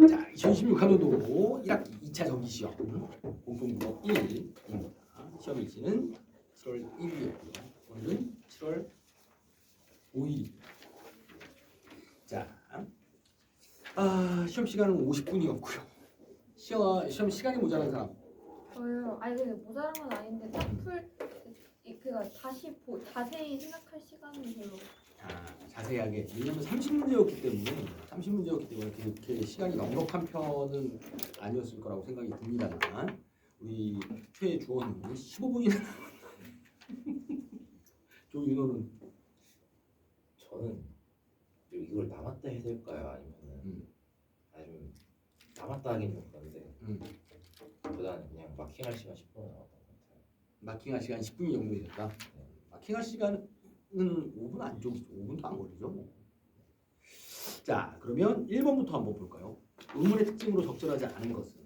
자, 2016학년도 1학기 2차 정기시험 공통국어 1입니다. 시험 일지는 7월 1일이었고요. 오늘은 7월 5일입니다. 자, 시험 시간은 50분이었고요. 시험 시간이 모자란 사람. 저요. 아니 근데 모자란 건 아닌데 그니까 자세히 생각할 시간은 별로. 자세하게. 왜냐면 30문제였기 때문에 그렇게 시간이 넉넉한 편은 아니었을 거라고 생각이 듭니다만 우리 최주원은 15분이나 조윤호는 저는 이걸 남았다 해야 될까요? 아니면은 아니면 남았다 하긴 좀 그런데 보다는 그냥 마킹할 시간 10분 남았던 것 같아요. 마킹할 시간 10분이 정도 됐다. 마킹할 시간은 5분 안쪽, 5분도 안 걸리죠. 자, 그러면 1번부터 한번 볼까요? 의문의 특징으로 적절하지 않은 것은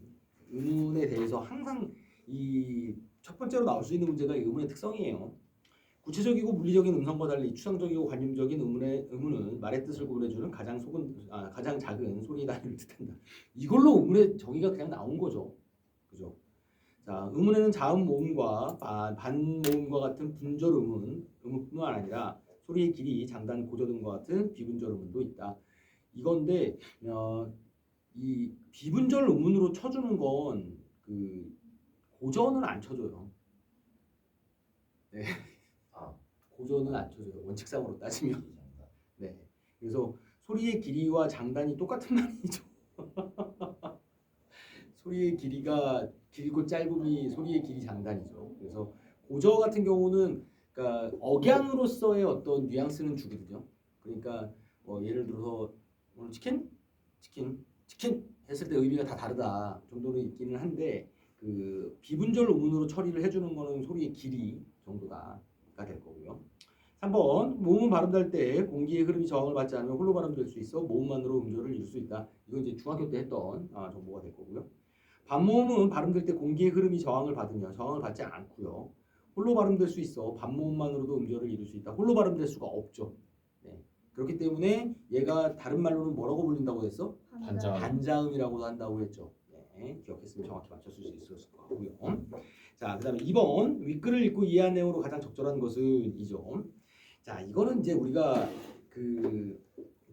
의문에 대해서 항상 이 첫 번째로 나올 수 있는 문제가 의문의 특성이에요. 구체적이고 물리적인 음성과 달리 추상적이고 관념적인 의문은 말의 뜻을 구분해주는 가장 작은 소리의 단위를 뜻한다. 이걸로 의문의 정의가 그냥 나온 거죠. 그죠? 자, 의문에는 자음 모음과 반 모음과 같은 분절 의문뿐만 아니라 소리의 길이, 장단, 고저 등과 같은 비분절 의문도 있다. 이건데 이 비분절 의문으로 쳐주는 건 그 고저는 안 쳐줘요. 네. 고저는 안 쳐줘요. 원칙상으로 따지면. 네. 그래서 소리의 길이와 장단이 똑같은 말이죠. 소리의 길이가 길고 짧음이 소리의 길이 장단이죠. 그래서 고저 같은 경우는 그러니까 억양으로서의 어떤 뉘앙스는 주거든요. 그러니까 예를 들어서 오늘 치킨 했을 때 의미가 다 다르다 정도로 있기는 한데 그 비분절 의문으로 처리를 해주는 거는 소리의 길이 정도가 될 거고요. 3번 모음은 발음될 때 공기의 흐름이 저항을 받지 않으면 홀로 발음될 수 있어 모음만으로 음절을 이룰 수 있다. 이건 이제 중학교 때 했던 정보가 될 거고요. 반모음은 발음될 때 공기의 흐름이 저항을 받지 않고요. 홀로 발음될 수 있어 반모음만으로도 음절을 이룰 수 있다. 홀로 발음될 수가 없죠. 네. 그렇기 때문에 얘가 다른 말로는 뭐라고 불린다고 했어? 반자음이라고도 한다고 했죠. 네. 기억했으면 정확히 맞췄을 수 있었을 거고요. 자, 그다음에 2번 윗글을 읽고 이해한 내용으로 가장 적절한 것은 이죠. 자, 이거는 이제 우리가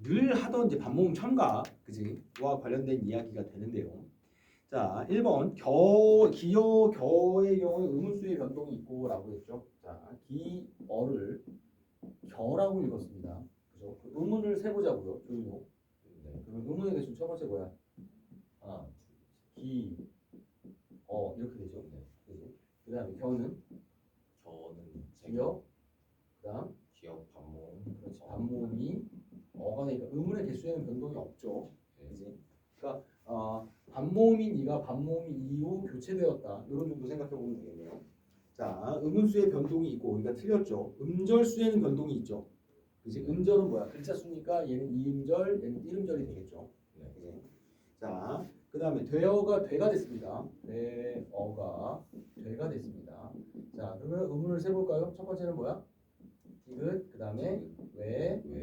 늘 하던 이제 반모음 첨가 그지와 관련된 이야기가 되는데요. 자, 1번 기어 겨의 경우에 의문수의 변동이 있고라고 했죠. 자, 기어를 겨라고 읽었습니다. 그죠? 그 의문을 세보자고요. 조용히. 네. 그럼 의문의 개수 첫 번째 뭐야? 이렇게 되죠. 네. 그지? 그다음에 겨는 기어, 그다음 기억 반모음. 그렇지. 반모음이 어가 되니까 의문의 개수에는 변동이 없죠. 그지? 그러니까 반모음인 이가 반모음이 이후 교체되었다. 이런 정도 생각해 보면 되겠네요. 자, 음운수의 변동이 있고 우리가 틀렸죠. 음절수에는 변동이 있죠. 그지? 음절은 뭐야? 글자 수니까 얘는 이음절, 얘는 띠음절이 되겠죠. 네. 자, 그 다음에 되어가 되가 됐습니다. 되어가 되가 됐습니다. 자, 그러면 의문을 세볼까요? 첫 번째는 뭐야? 디귿, 그 다음에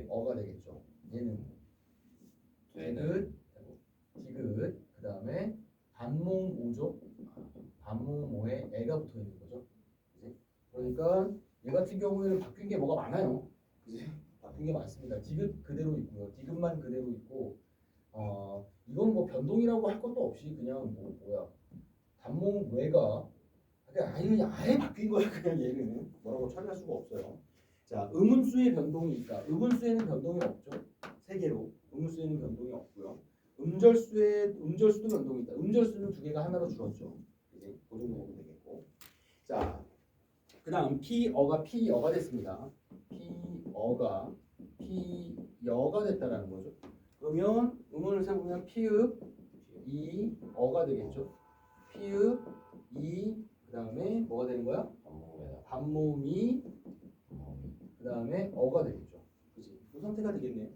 어가 되겠죠. 얘는 디귿, 그 다음에 반모음 오죠. 반모음 오에 애가 붙어 있는 거죠. 그치? 그러니까 얘 같은 경우에는 바뀐 게 뭐가 많아요. 그치? 바뀐 게 많습니다. 디귿 그대로 있고요. 디귿만 그대로 있고 이건 뭐 변동이라고 할 것도 없이 그냥 반모음 외가 아예 바뀐 거야. 그냥 얘는 뭐라고 처리할 수가 없어요. 자, 음운수의 변동이 있다. 음운수에는 변동이 없죠. 세 개로 음운수에는 변동이 없고요. 음절수도 변동이 있다. 음절수는 두 개가 하나로 줄었죠. 이제 그 정도 보면 되겠고. 자, 그다음 피어가 됐습니다. 피여가 됐다라는 거죠. 그러면 음운을 세보면 피읍 이어가 되겠죠. 피읍 이 그다음에 뭐가 되는 거야? 반모음이 그다음에 어가 되겠죠. 그렇지? 그 상태가 되겠네요.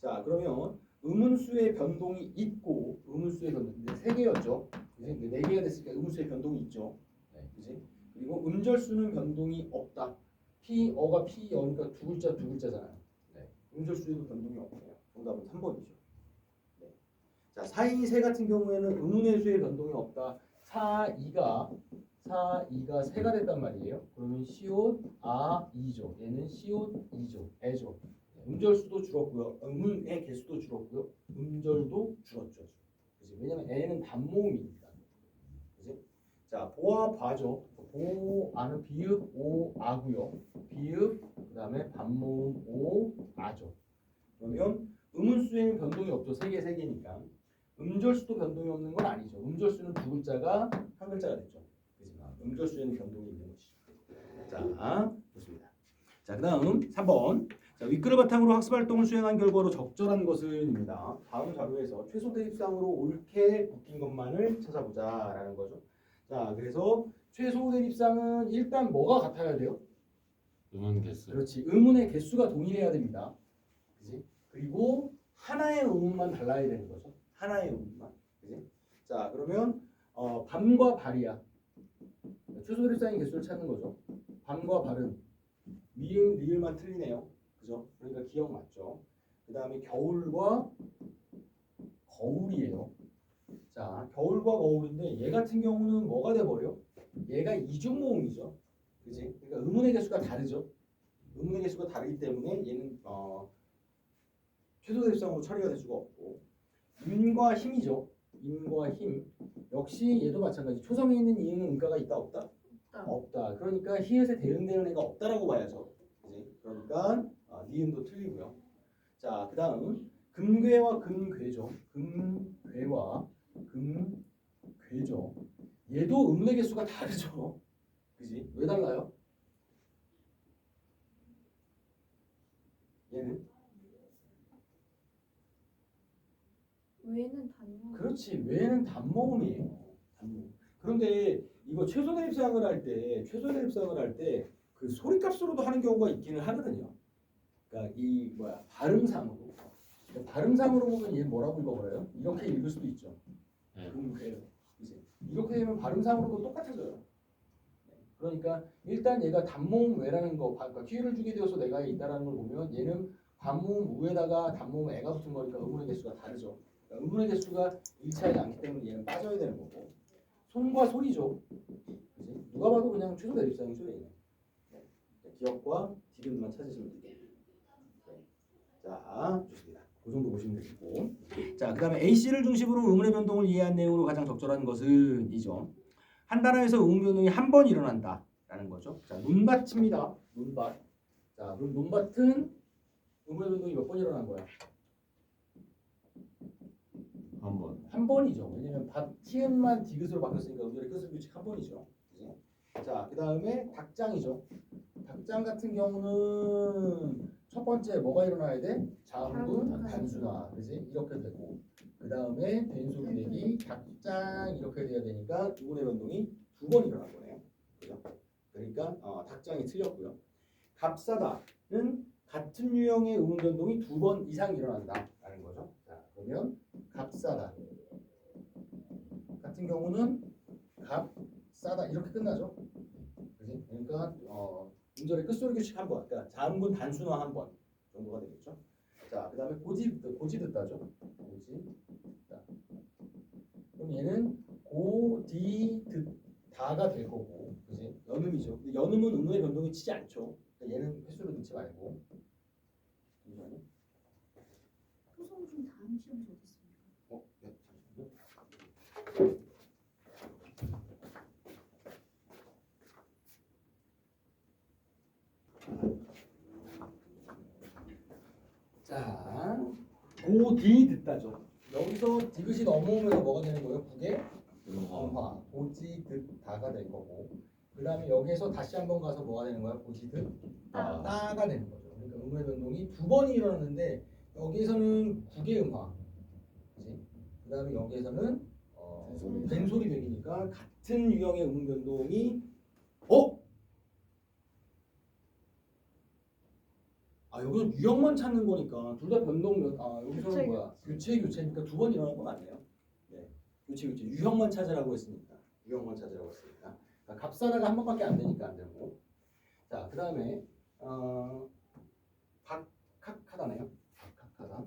자, 그러면 음운수의 변동이 있고 음운수의 변동 이제 세 개였죠. 이제 네 개가 됐으니까 음운수의 변동이 있죠. 네, 그지? 그리고 음절수는 변동이 없다. 피어가 피여니까 두 글자잖아요. 네. 음절수에도 변동이 없네요. 정답은 3번이죠. 네. 자, 4인 세 같은 경우에는 의문의 수의 변동이 없다. 4, 2가 3가 됐단 말이에요. 그러면 시옷 아 2죠. 얘는 시옷 2죠. 애죠. 음절수도 줄었고요. 음의 개수도 줄었고요. 음절도 줄었죠. 그지? 왜냐면 애는 단모음이니까. 그지? 자, 보아 봐죠. 보 아는 비읍 오 아고요. 비읍 그다음에 반모음 오 아죠. 그러면 음운수에는 변동이 없죠. 세 개니까. 음절수도 변동이 없는 건 아니죠. 음절수는 두 글자가 한 글자가 됐죠. 그지만 음절수에는 변동이 있는 것이죠. 자, 좋습니다. 자, 그다음 3번. 자, 윗글을 바탕으로 학습 활동을 수행한 결과로 적절한 것은입니다. 다음 자료에서 최소 대입상으로 옳게 묶인 것만을 찾아보자라는 거죠. 자, 그래서 최소 대입상은 일단 뭐가 같아야 돼요? 음원 개수. 그렇지. 의문의 개수가 동일해야 됩니다. 그지? 그리고 하나의 의문만 달라야 되는 거죠. 하나의 의문만. 그지? 자, 그러면 밤과 발이야. 최소 대립상의 개수를 찾는 거죠. 밤과 발은 미음, 리을만 틀리네요. 그죠? 그러니까 기억 맞죠? 그 다음에 겨울과 거울이에요. 자, 겨울과 거울인데 얘 같은 경우는 뭐가 돼버려? 얘가 이중모음이죠. 그지? 그러니까 의문의 개수가 다르죠. 의문의 개수가 다르기 때문에 얘는 최소 대립상으로 처리가 될 수가 없고 임과 힘이죠. 임과 힘 역시 얘도 마찬가지. 초성에 있는 이응은 음가가 있다 없다? 없다. 그러니까 히읗에 대응되는 애가 없다라고 봐야죠. 그지? 그러니까 니은도 틀리고요. 자, 그다음 금괴와 금괴죠. 금괴와 금괴죠. 얘도 음의 개수가 다르죠. 그지? 왜 달라요? 얘는 왜는 단모. 그렇지. 왜는 단모음이에요. 단모음. 그런데 이거 최소 대입상을 할 때 그 소리값으로도 하는 경우가 있기는 하거든요. 그러니까 이 뭐야 발음상으로 보면 얘 뭐라고 읽어버려요? 이렇게 읽을 수도 있죠. 네. 그래요. 이제 이렇게 되면 발음상으로도 똑같아져요. 그러니까 일단 얘가 단모음 외라는 거, 그러니까 키를 주게 되어서 내가 있다라는 걸 보면 얘는 반모음 우에다가 단모음 애가 붙은 거니까 의문의 개수가 다르죠. 그러니까 의문의 개수가 일치하지 않기 때문에 얘는 빠져야 되는 거고. 손과 소리죠. 그치? 누가 봐도 그냥 최소 대립상이죠. 얘는. 기억과 디귿만 찾으시면 돼요. 자, 좋습니다. 그 정도 보시면 되겠고. 자, 그다음에 AC를 중심으로 의문의 변동을 이해한 내용으로 가장 적절한 것은 이죠. 한 단어에서 의문 변동이 한 번 일어난다라는 거죠. 자, 논밭입니다. 논밭. 자, 그럼 논밭은 의문의 변동이 몇 번 일어난 거야? 한 번. 한 번이죠. 왜냐면 밭 티은만 디귿으로 바뀌었으니까 음절의 끝을 규칙 한 번이죠. 그치? 자, 그다음에 닭장이죠. 닭장 같은 경우는 첫 번째 뭐가 일어나야 돼? 자음분 단순화. 그지? 이렇게 되고 그다음에 된소리 내기 닭장 이렇게 돼야 되니까 의문의 변동이 두 번 일어난 거네요. 그죠? 그러니까 닭장이 틀렸고요. 값싸다는 같은 유형의 의문 변동이 두 번 이상 일어난다라는 거죠. 자, 그러면 값싸다 같은 경우는 값싸다 이렇게 끝나죠. 그지? 그러니까 음절의 끝소리 규칙 한 번, 그러니까 자음분 단순화 한 번 정도가 되겠죠. 자, 그다음에 고지 듣다죠. 고지 듣다. 그럼 얘는 고디 듣다가 될 거고, 그지? 연음이죠. 근데 연음은 음의 변동이 치지 않죠. 그러니까 얘는 횟수로 넣지 말고. 잠시만요. 토성 중 다음 시험이 어디 있습니까? 네, 잠시만요. 자, 고디 듣다죠. 여기서 디귿이 넘어오면서 뭐가 되는 거예요? 국의 음화, 고지 듣다가 될 거고, 그 다음에 여기서 다시 한번 가서 뭐가 되는 거야? 고지 듣다가 되는 거죠. 그러니까 음의 변동이 두 번이 일어났는데 여기에서는 국의 음화, 그지? 그 다음에 여기에서는 된소리 되기니까 같은 유형의 음 변동이 여기서 유형만 찾는 거니까 둘 다 변동 여기서는 뭐야? 교체니까 두 번 일어난 거 맞네요. 네, 교체 유형만 찾으라고 했으니까 그러니까 값사라가 한 번밖에 안 되니까 안 되고. 자, 그 다음에 박학하다네요. 박학하다.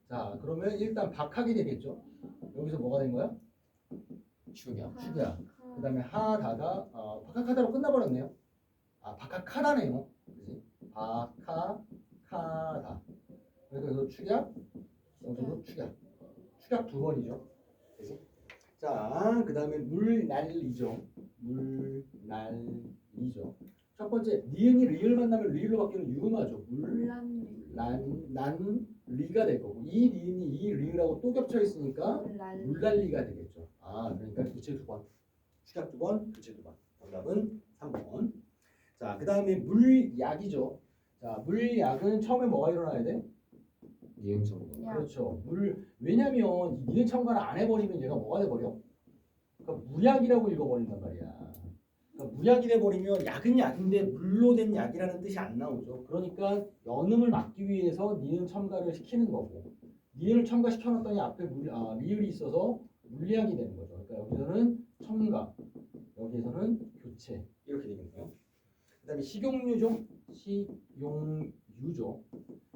자, 그러면 일단 박학이 되겠죠. 여기서 뭐가 된 거야? 축이야. 축이야. 그 다음에 하다가 박학하다로 끝나버렸네요. 아, 박학하다네요. 그지? 박학하다. 그러니까 이거 축약, 여기도 축약. 축약 두 번이죠. 그지? 자, 그 다음에 물난리죠. 물난리죠. 첫 번째, 니은이 리을 만나면 리을로 바뀌는 유음하죠. 물란리. 난리가 될 거고, 이 니은이 이 리을하고 또 겹쳐 있으니까 물란리. 물난리가 되겠죠. 아, 그러니까 교체 두 번, 축약 두 번, 교체 두 번. 정답은 3번. 자, 그 다음에 물약이죠. 자, 물약은 처음에 뭐가 일어나야 돼? 니은 첨가. 야. 그렇죠. 왜냐면 이 니은 첨가를 안 해버리면 얘가 뭐가 돼버려? 그러니까 무약이라고 읽어버린단 말이야. 그러니까 무약이 돼버리면 약은 약인데 물로 된 약이라는 뜻이 안 나오죠. 그러니까 연음을 막기 위해서 니은 첨가를 시키는 거고, 니은을 첨가시켜놨더니 앞에 리을이 있어서 물약이 되는 거죠. 그러니까 여기서는 첨가, 여기에서는 교체 이렇게 되겠네요. 그다음에 식용유죠. 식용유죠.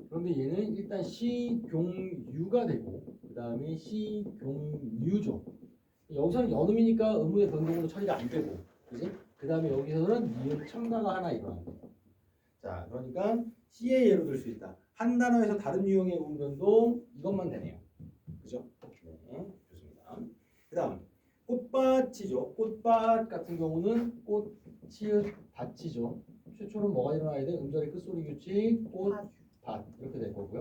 그런데 얘는 일단 식용유가 되고 그 다음에 식용유죠. 여기서는 연음이니까 의문의 변동으로 처리가 안 되고, 그지? 그 다음에 여기서는 니은 첨가가 하나 일어납니다. 자, 그러니까 C의 예로 들 수 있다. 한 단어에서 다른 유형의 의문 변동 이것만 되네요. 그죠? 네, 좋습니다. 그 다음 꽃밭이죠. 꽃밭 같은 경우는 꽃, 치읓, 밭이죠. 최초는 뭐가 일어나야 돼? 음절의 끝소리 규칙, 꽃, 밭 이렇게 될 거고요.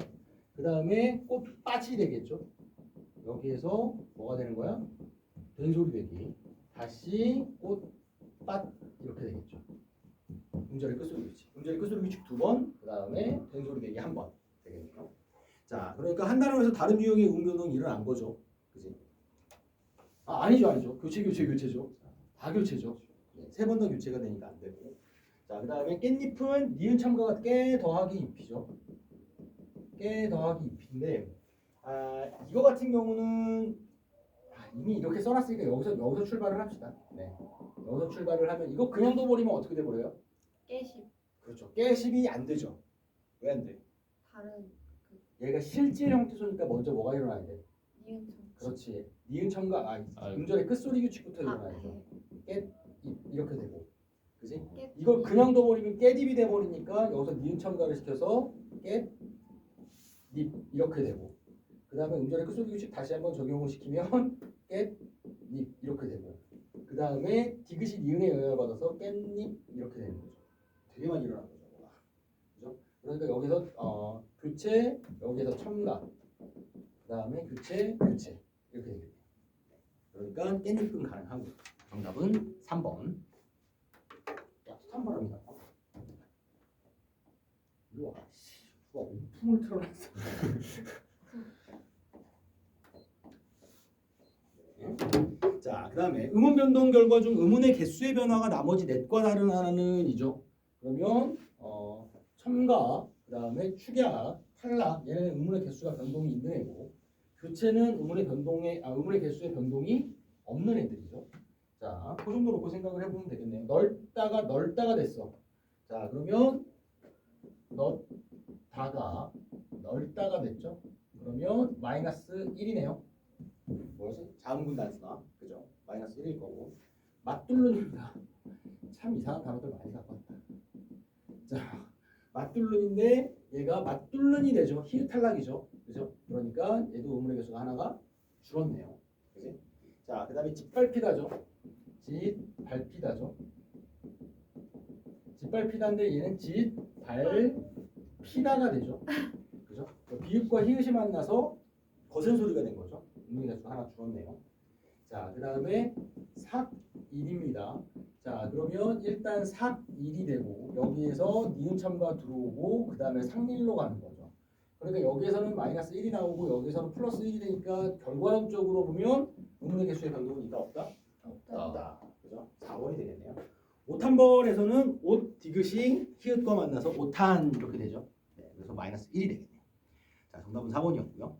그 다음에 꽃밭이 되겠죠. 여기에서 뭐가 되는 거야? 된소리 되기. 다시 꽃밭 이렇게 되겠죠. 음절의 끝소리 규칙. 음절의 끝소리 규칙 두 번, 그 다음에 된소리 되기 한 번 되겠네요. 자, 그러니까 한 단어에서 다른 유형의 음변동이 일어난 거죠. 그지? 아, 아니죠. 교체죠. 다 교체죠. 네, 세 번 더 교체가 되니까 안 되고. 자, 그 다음에 깻잎은 니은 첨가가 깨 더하기 잎이죠. 깨 더하기 잎인데, 이거 같은 경우는 이미 이렇게 써놨으니까 여기서 출발을 합시다. 네. 여기서 출발을 하면 이거 그냥 둬버리면 어떻게 돼버려요? 깨십. 그렇죠. 깨십이 안 되죠. 왜 안 돼? 다른 얘가 실질 형태소니까 먼저 뭐가 일어나야 돼? 니은 첨. 그렇지. 니은 첨가, 아유. 음절의 끝소리 규칙부터 일어나야죠. 네. 이렇게 되고, 그지? 깨. 이걸 그냥 둬버리면 깻잎이 돼버리니까 여기서 니은 첨가를 시켜서 깻잎 이렇게 되고, 그 다음에 음절의 끝소리 규칙 다시 한번 적용을 시키면 깻잎 이렇게 되고, 그 다음에 디귿이 니은에 영향을 받아서 깻잎 이렇게 되는 거죠. 되게 많이 일어나는 거죠. 그죠? 그러니까 여기서 교체, 여기서 첨가, 그 다음에 교체 이렇게 되겠네요. 그러니까 깻잎은 가능하고 정답은 3번. 따뜻한 바람이 나. 이리 와. 누가 온풍을 틀어놨어. 네. 자, 그 다음에 음운 변동 결과 중 음운의 개수의 변화가 나머지 넷과 다르다는 이죠. 그러면 첨가, 그 다음에 축약, 탈락 얘는 음운의 개수가 변동이 있는 애고, 교체는 음운의 개수의 변동이 없는 애들이죠. 자, 그 정도 놓고 생각을 해보면 되겠네요. 넓다가 됐어. 자, 그러면 넓다가 됐죠. 그러면 마이너스 1이네요. 뭐지? 자음군 단수나, 그죠? 마이너스 1일 거고. 맞뚫는입니다. 참 이상한 단어들 많이 갖고 왔다. 자, 맞뚫는인데 얘가 맞뚫는이 되죠. 히읗 탈락이죠. 그죠? 그러니까 얘도 음운의 개수가 하나가 줄었네요. 그지? 자, 그 다음에 짓밟히다죠. 짓밟히다인데 얘는 짓밟히다가 되죠. 그죠? 비읍과 히읗이 만나서 거센 소리가 된 거죠. 음운의 개수가 하나 줄었네요. 자, 그 다음에 삭일입니다. 자, 그러면 일단 삭일이 되고 여기에서 니은 첨가 들어오고 그 다음에 삭일로 가는 거죠. 그러니까 여기에서는 마이너스 1이 나오고 여기서는 플러스 1이 되니까 결과론적으로 보면 음운의 개수의 변동은 있다 없다? 없다. 그죠? 4번이 되겠네요. 오탄벌에서는 옷 디귿이 히읗과 만나서 오탄 이렇게 되죠. 네, 그래서 마이너스 1이 되겠네요. 자, 정답은 4번이었고요.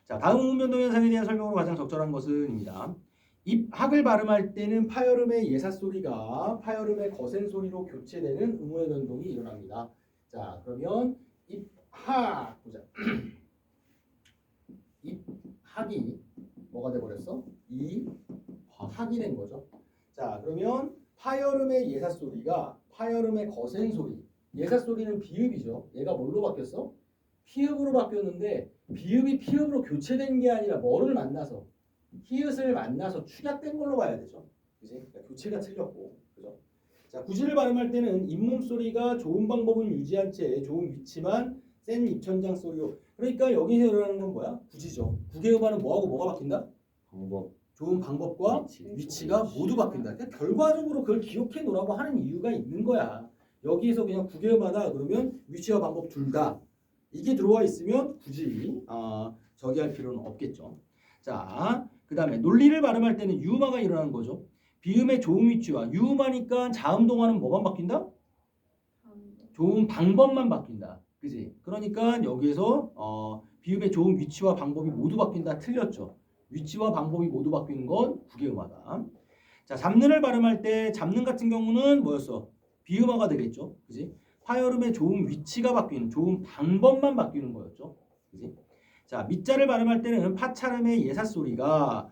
자, 다음 음운 변동 현상에 대한 설명으로 가장 적절한 것은입니다. 입학을 발음할 때는 파열음의 예사 소리가 파열음의 거센 소리로 교체되는 음운의 변동이 일어납니다. 자, 그러면 입학 보자. 학이 뭐가 돼버렸어? 이 학이 된 거죠. 자, 그러면 파여름의 예사 소리가 파여름의 거센 소리. 예사 소리는 비읍이죠. 얘가 뭘로 바뀌었어? 피읍으로 바뀌었는데 비읍이 피읍으로 교체된 게 아니라 뭐를 만나서 히읗을 만나서 축약된 걸로 봐야 되죠. 그지? 그러니까 교체가 틀렸고, 그죠? 자, 구지를 발음할 때는 잇몸 소리가 좋은 방법은 유지한 채 좋은 위치만 센 입천장 소리로. 그러니까 여기서 일어나는 건 뭐야? 구지죠. 구개음하는 뭐하고 뭐가 바뀐다? 방법. 좋은 방법과 위치가 모두 바뀐다. 그러니까 결과적으로 그걸 기억해 놓으라고 하는 이유가 있는 거야. 여기에서 그냥 구개음하다 그러면 위치와 방법 둘 다 이게 들어와 있으면 굳이 저기 할 필요는 없겠죠. 자, 그 다음에 논리를 발음할 때는 유음화가 일어나는 거죠. 비음의 좋은 위치와 유음하니까 자음 동화는 뭐만 바뀐다? 좋은 방법만 바뀐다. 그지? 그러니까 여기에서 비음의 좋은 위치와 방법이 모두 바뀐다. 틀렸죠. 위치와 방법이 모두 바뀌는 건 구개음화다. 자, 잡는을 발음할 때 잡는 같은 경우는 뭐였어? 비음화가 되겠죠. 그지? 화열음의 좋은 위치가 바뀌는, 좋은 방법만 바뀌는 거였죠. 그지? 자, 밑자를 발음할 때는 파차름의 예사 소리가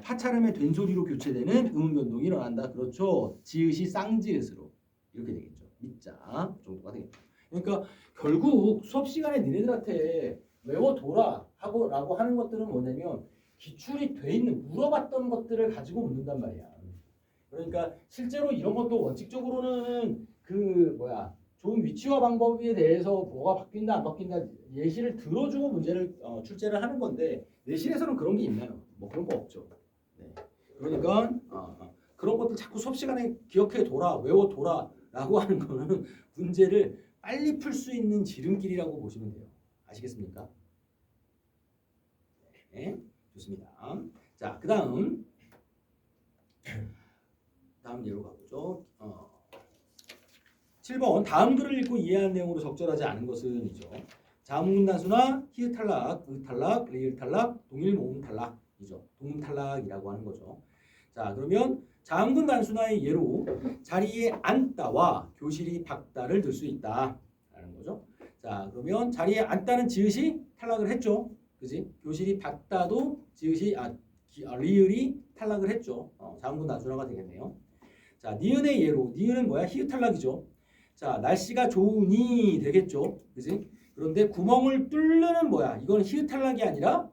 파차름의 된 소리로 교체되는 음 변동이 일어난다. 그렇죠. 지읒이 쌍지읒으로 이렇게 되겠죠. 밑자 정도가 되겠죠. 그러니까 결국 수업 시간에 니네들한테 외워둬라 라고 하는 것들은 뭐냐면 기출이 돼 있는 물어봤던 것들을 가지고 묻는단 말이야. 그러니까 실제로 이런 것도 원칙적으로는 좋은 위치와 방법에 대해서 뭐가 바뀐다 안 바뀐다 예시를 들어주고 문제를 출제를 하는 건데 내신에서는 그런 게 있나요? 뭐 그런 거 없죠. 네. 그러니까 그런 것들 자꾸 수업 시간에 기억해 둬라 외워둬라 라고 하는 거는 문제를 빨리 풀 수 있는 지름길이라고 보시면 돼요. 아시겠습니까? 네, 좋습니다. 자, 그 다음 예로 가보죠. 7번 다음 글을 읽고 이해한 내용으로 적절하지 않은 것은 이죠. 자음문 단수나 히읗 탈락, 의 탈락, 리을 탈락, 동일 모음 탈락이죠. 동음 탈락이라고 하는 거죠. 자, 그러면 자음군 단수나의 예로 자리에 앉다와 교실이 박다를 들 수 있다라는 거죠. 자, 그러면 자리에 앉다는 지읒이 탈락을 했죠. 그지? 교실이 박다도 지읒이 리을이 탈락을 했죠. 자음군 단수나가 되겠네요. 자, 니은의 예로 니은은 뭐야? 히읗 탈락이죠. 자, 날씨가 좋으니 되겠죠. 그지? 그런데 구멍을 뚫는 뭐야? 이건 히읗 탈락이 아니라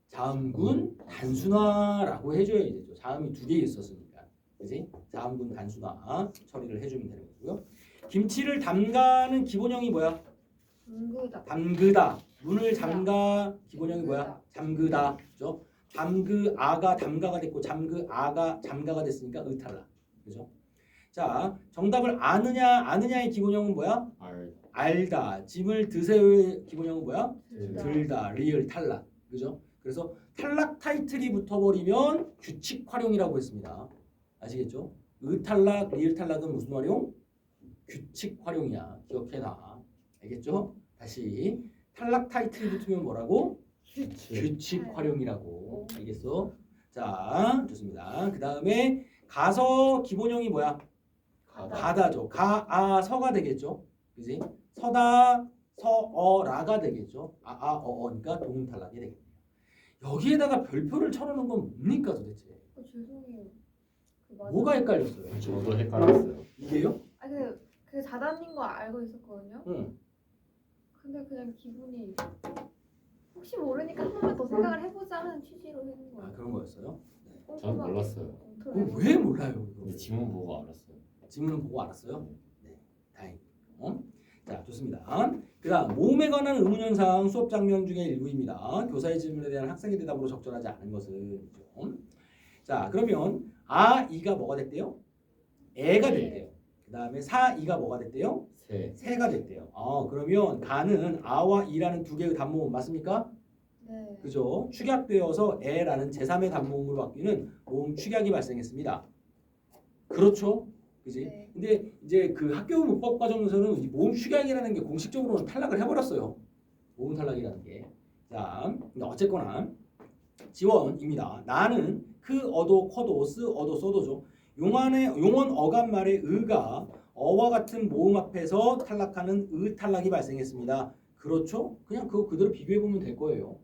자음군 단순화라고 해줘야 되죠. 자음이 두 개 있었으니까. 그지? 자음군 단순화 처리를 해주면 되는 거고요. 김치를 담가는 기본형이 뭐야? 담그다. 문을 잠가 기본형이 뭐야? 잠그다. 그죠? 잠그아가 담가가 됐고 잠그아가 잠가가 됐으니까 의탈락. 그죠? 자, 정답을 아느냐의 기본형은 뭐야? 알다. 짐을 드세요의 기본형은 뭐야? 들다. 리을 탈락. 그죠? 그래서 탈락 타이틀이 붙어버리면 규칙 활용이라고 했습니다. 아시겠죠? 의탈락, 리을 탈락은 무슨 활용? 규칙 활용이야. 기억해놔. 알겠죠? 다시 탈락 타이틀이 붙으면 뭐라고? 규칙 활용이라고. 알겠어? 자, 좋습니다. 그 다음에 가서 기본형이 뭐야? 가다죠. 가아서가 되겠죠. 그지? 서다, 서어라가 되겠죠. 어니까 동음 탈락이 되겠네요. 여기에다가 별표를 쳐놓는 건 뭡니까 도대체? 죄송해요. 뭐가 헷갈렸어요? 저도 헷갈렸어요. 이게요? 그 자단인 거 알고 있었거든요. 응. 근데 그냥 기분이 혹시 모르니까 한 번만 더 생각을 해보자 하는 취지로 해는 거예요. 그런 거였어요? 전 몰랐어요. 그럼 왜 몰라요? 근데 지문 보고 알았어요. 지문은 보고 알았어요? 네, 다행이에요. 자, 좋습니다. 그 다음 모음에 관한 의문현상 수업 장면 중에 일부입니다. 교사의 질문에 대한 학생의 대답으로 적절하지 않은 것은 자, 그러면 이가 뭐가 됐대요? 애가 됐대요. 그 다음에 이가 뭐가 됐대요? 새가 됐대요. 그러면 가는 아와 이라는 두 개의 단모음 맞습니까? 네. 그죠? 축약되어서 애라는 제3의 단모음으로 바뀌는 모음 축약이 발생했습니다. 그렇죠? 그지? 네. 근데 이제 그 학교 문법 과정에서는 이 모음 축약이라는 게 공식적으로는 탈락을 해버렸어요. 모음 탈락이라는 게. 자, 근데 어쨌거나 지원입니다. 나는 그 어도 커도 쓰 어도 써도죠. 용언 어감말의 의가 어와 같은 모음 앞에서 탈락하는 의 탈락이 발생했습니다. 그렇죠? 그냥 그거 그대로 비교해 보면 될 거예요.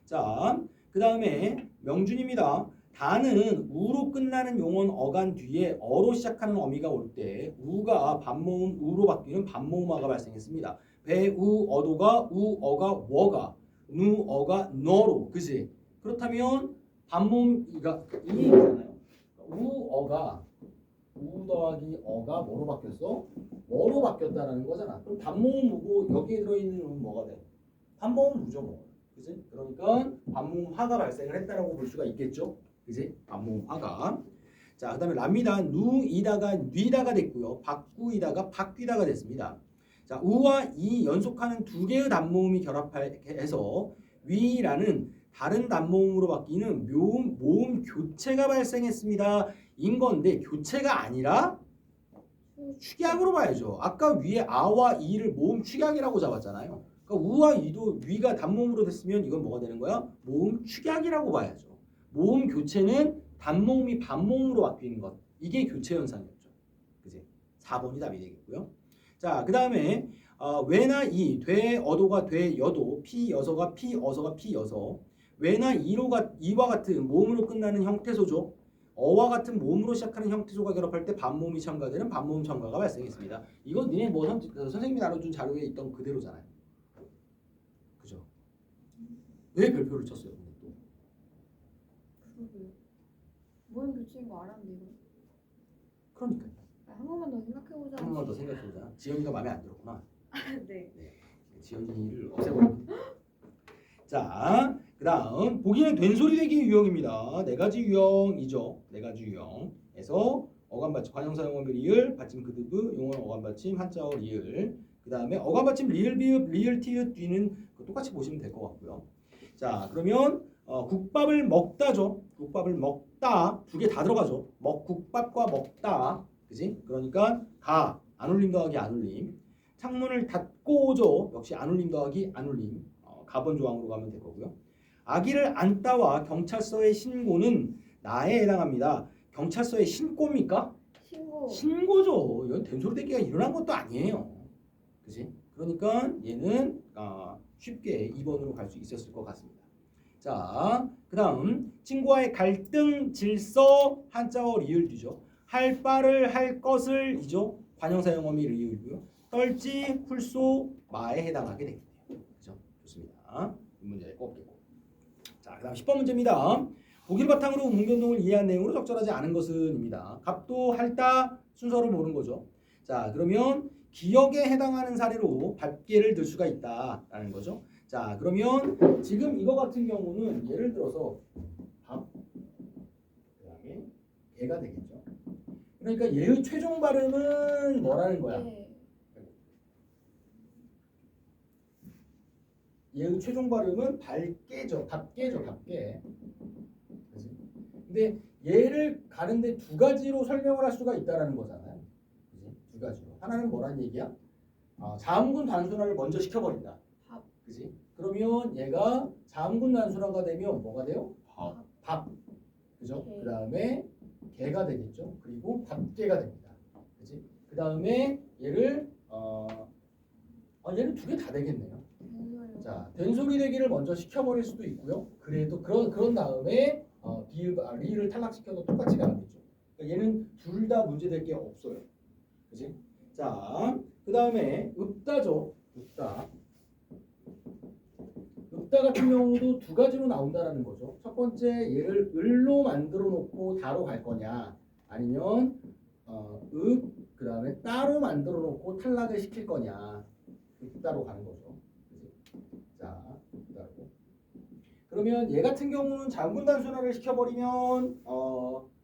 자, 그 다음에 명준입니다. 다는 우로 끝나는 용언 어간 뒤에 어로 시작하는 어미가 올 때 우가 반모음 우로 바뀌는 반모음화가 발생했습니다. 배, 우, 어도가 우, 어가 워가 누, 어가 너로 그지? 그렇다면 반모음이가 이 얘기잖아요. 우, 어가 우 더하기 어가 뭐로 바뀌었어? 뭐로 바뀌었다라는 거잖아. 그럼 반모음 우고 여기에 들어있는 우는 뭐가 돼? 반모음 우죠 뭐. 그지? 그러니까 반모음 화가 발생을 했다라고 볼 수가 있겠죠. 그지? 반모음 화가. 자, 그다음에 랍니다. 누이다가 뉘다가 됐고요. 바꾸이다가 바뀌다가 됐습니다. 자, 우와 이 연속하는 두 개의 단모음이 결합해서 위라는 다른 단모음으로 바뀌는 모음 교체가 발생했습니다. 인 건데 교체가 아니라 축약으로 봐야죠. 아까 위에 아와 이를 모음 축약이라고 잡았잖아요. 그러니까 우와 이도 위가 단모음으로 됐으면 이건 뭐가 되는 거야? 모음 축약이라고 봐야죠. 모음 교체는 단모음이 반모음으로 바뀌는 것. 이게 교체 현상이었죠. 그지? 4번이 답이 되겠고요. 자, 그 다음에 왜나 이, 돼 어도가 돼 여도, 피 여서가 피 어서가 피 여서, 왜나 이와 같은 모음으로 끝나는 형태소죠. 어와 같은 모음으로 시작하는 형태소가 결합할 때 반모음이 첨가되는 반모음 첨가가 발생했습니다. 이건 니네 뭐 선생님이 나눠준 자료에 있던 그대로잖아요. 그죠? 왜 별표를 쳤어요? 또? 그러게요. 모임 교체인 거 알았는데 이거. 그러니까요. 한 번만 더 생각해보자. 한 번만 더 생각해보자. 지연이가 마음에 안 들었구나. 네. 지연이를 없애버려. 자, 그 다음 보기는 된소리되기 유형입니다. 네 가지 유형이죠. 네 가지 유형에서 어감받침, 관형사용어 리을, 받침 그드브, 용언 어감받침, 한자어 리을. 그 다음에 어감받침 리을, 비읍, 리을, 티읕, 뒤는 똑같이 보시면 될 것 같고요. 자, 그러면 국밥을 먹다죠. 국밥을 먹다 두 개 다 들어가죠. 국밥과 먹다, 그지? 그러니까 안 울림 더하기 안 울림. 창문을 닫고죠. 역시 안 울림 더하기 안 울림. 가번 조항으로 가면 될 거고요. 아기를 안다와 경찰서에 신고는 나에 해당합니다. 경찰서에 신고입니까? 신고죠. 이건 된소리대기가 일어난 것도 아니에요. 그지? 그러니까 얘는 쉽게 2번으로 갈 수 있었을 것 같습니다. 자, 그 다음 친구와의 갈등, 질서, 한자어 리을 뒤죠. 할 바를 할 것을 이죠. 관형사용어미 리을이고요. 떨지, 훌소, 마에 해당하게 되겠네요. 그죠? 좋습니다. 이 문제 꼭 깨고. 자, 그 다음 10번 문제입니다. 보기를 바탕으로 문변동을 이해한 내용으로 적절하지 않은 것은입니다. 갑도, 할다 순서를 모르는 거죠. 자, 그러면 기억에 해당하는 사례로 밥개를 들 수가 있다라는 거죠. 자, 그러면 지금 이거 같은 경우는 예를 들어서 밥, 그다음에 개가 되겠죠. 그러니까 얘의 최종 발음은 뭐라는 거야? 네. 얘의 최종 발음은 발개죠. 밥개죠. 밥개. 그치? 근데 얘를 가는데 두 가지로 설명을 할 수가 있다라는 거잖아요. 그치? 두 가지로. 하나는 뭐란 얘기야? 자음군 단순화를 먼저 시켜버린다. 그지? 그러면 얘가 자음군 단순화가 되면 뭐가 돼요? 밥. 그죠? 그 다음에 개가 되겠죠. 그리고 밥개가 됩니다. 그지? 그 다음에 얘를 얘는 두 개 다 되겠네요. 자, 된소리 되기를 먼저 시켜버릴 수도 있고요. 그래도 그런 다음에 비읍, 리를 탈락시켜도 똑같이 가겠죠. 그러니까 얘는 둘 다 문제될 게 없어요. 그지? 자, 그 다음에 읍다죠. 읍다. 읍다 같은 경우도 두 가지로 나온다라는 거죠. 첫 번째 얘를 을로 만들어 놓고 다로 갈 거냐, 아니면 그 다음에 따로 만들어 놓고 탈락을 시킬 거냐, 읍다로 가는 거죠. 자, 읍다로. 그러면 얘 같은 경우는 자음군 단순화를 시켜버리면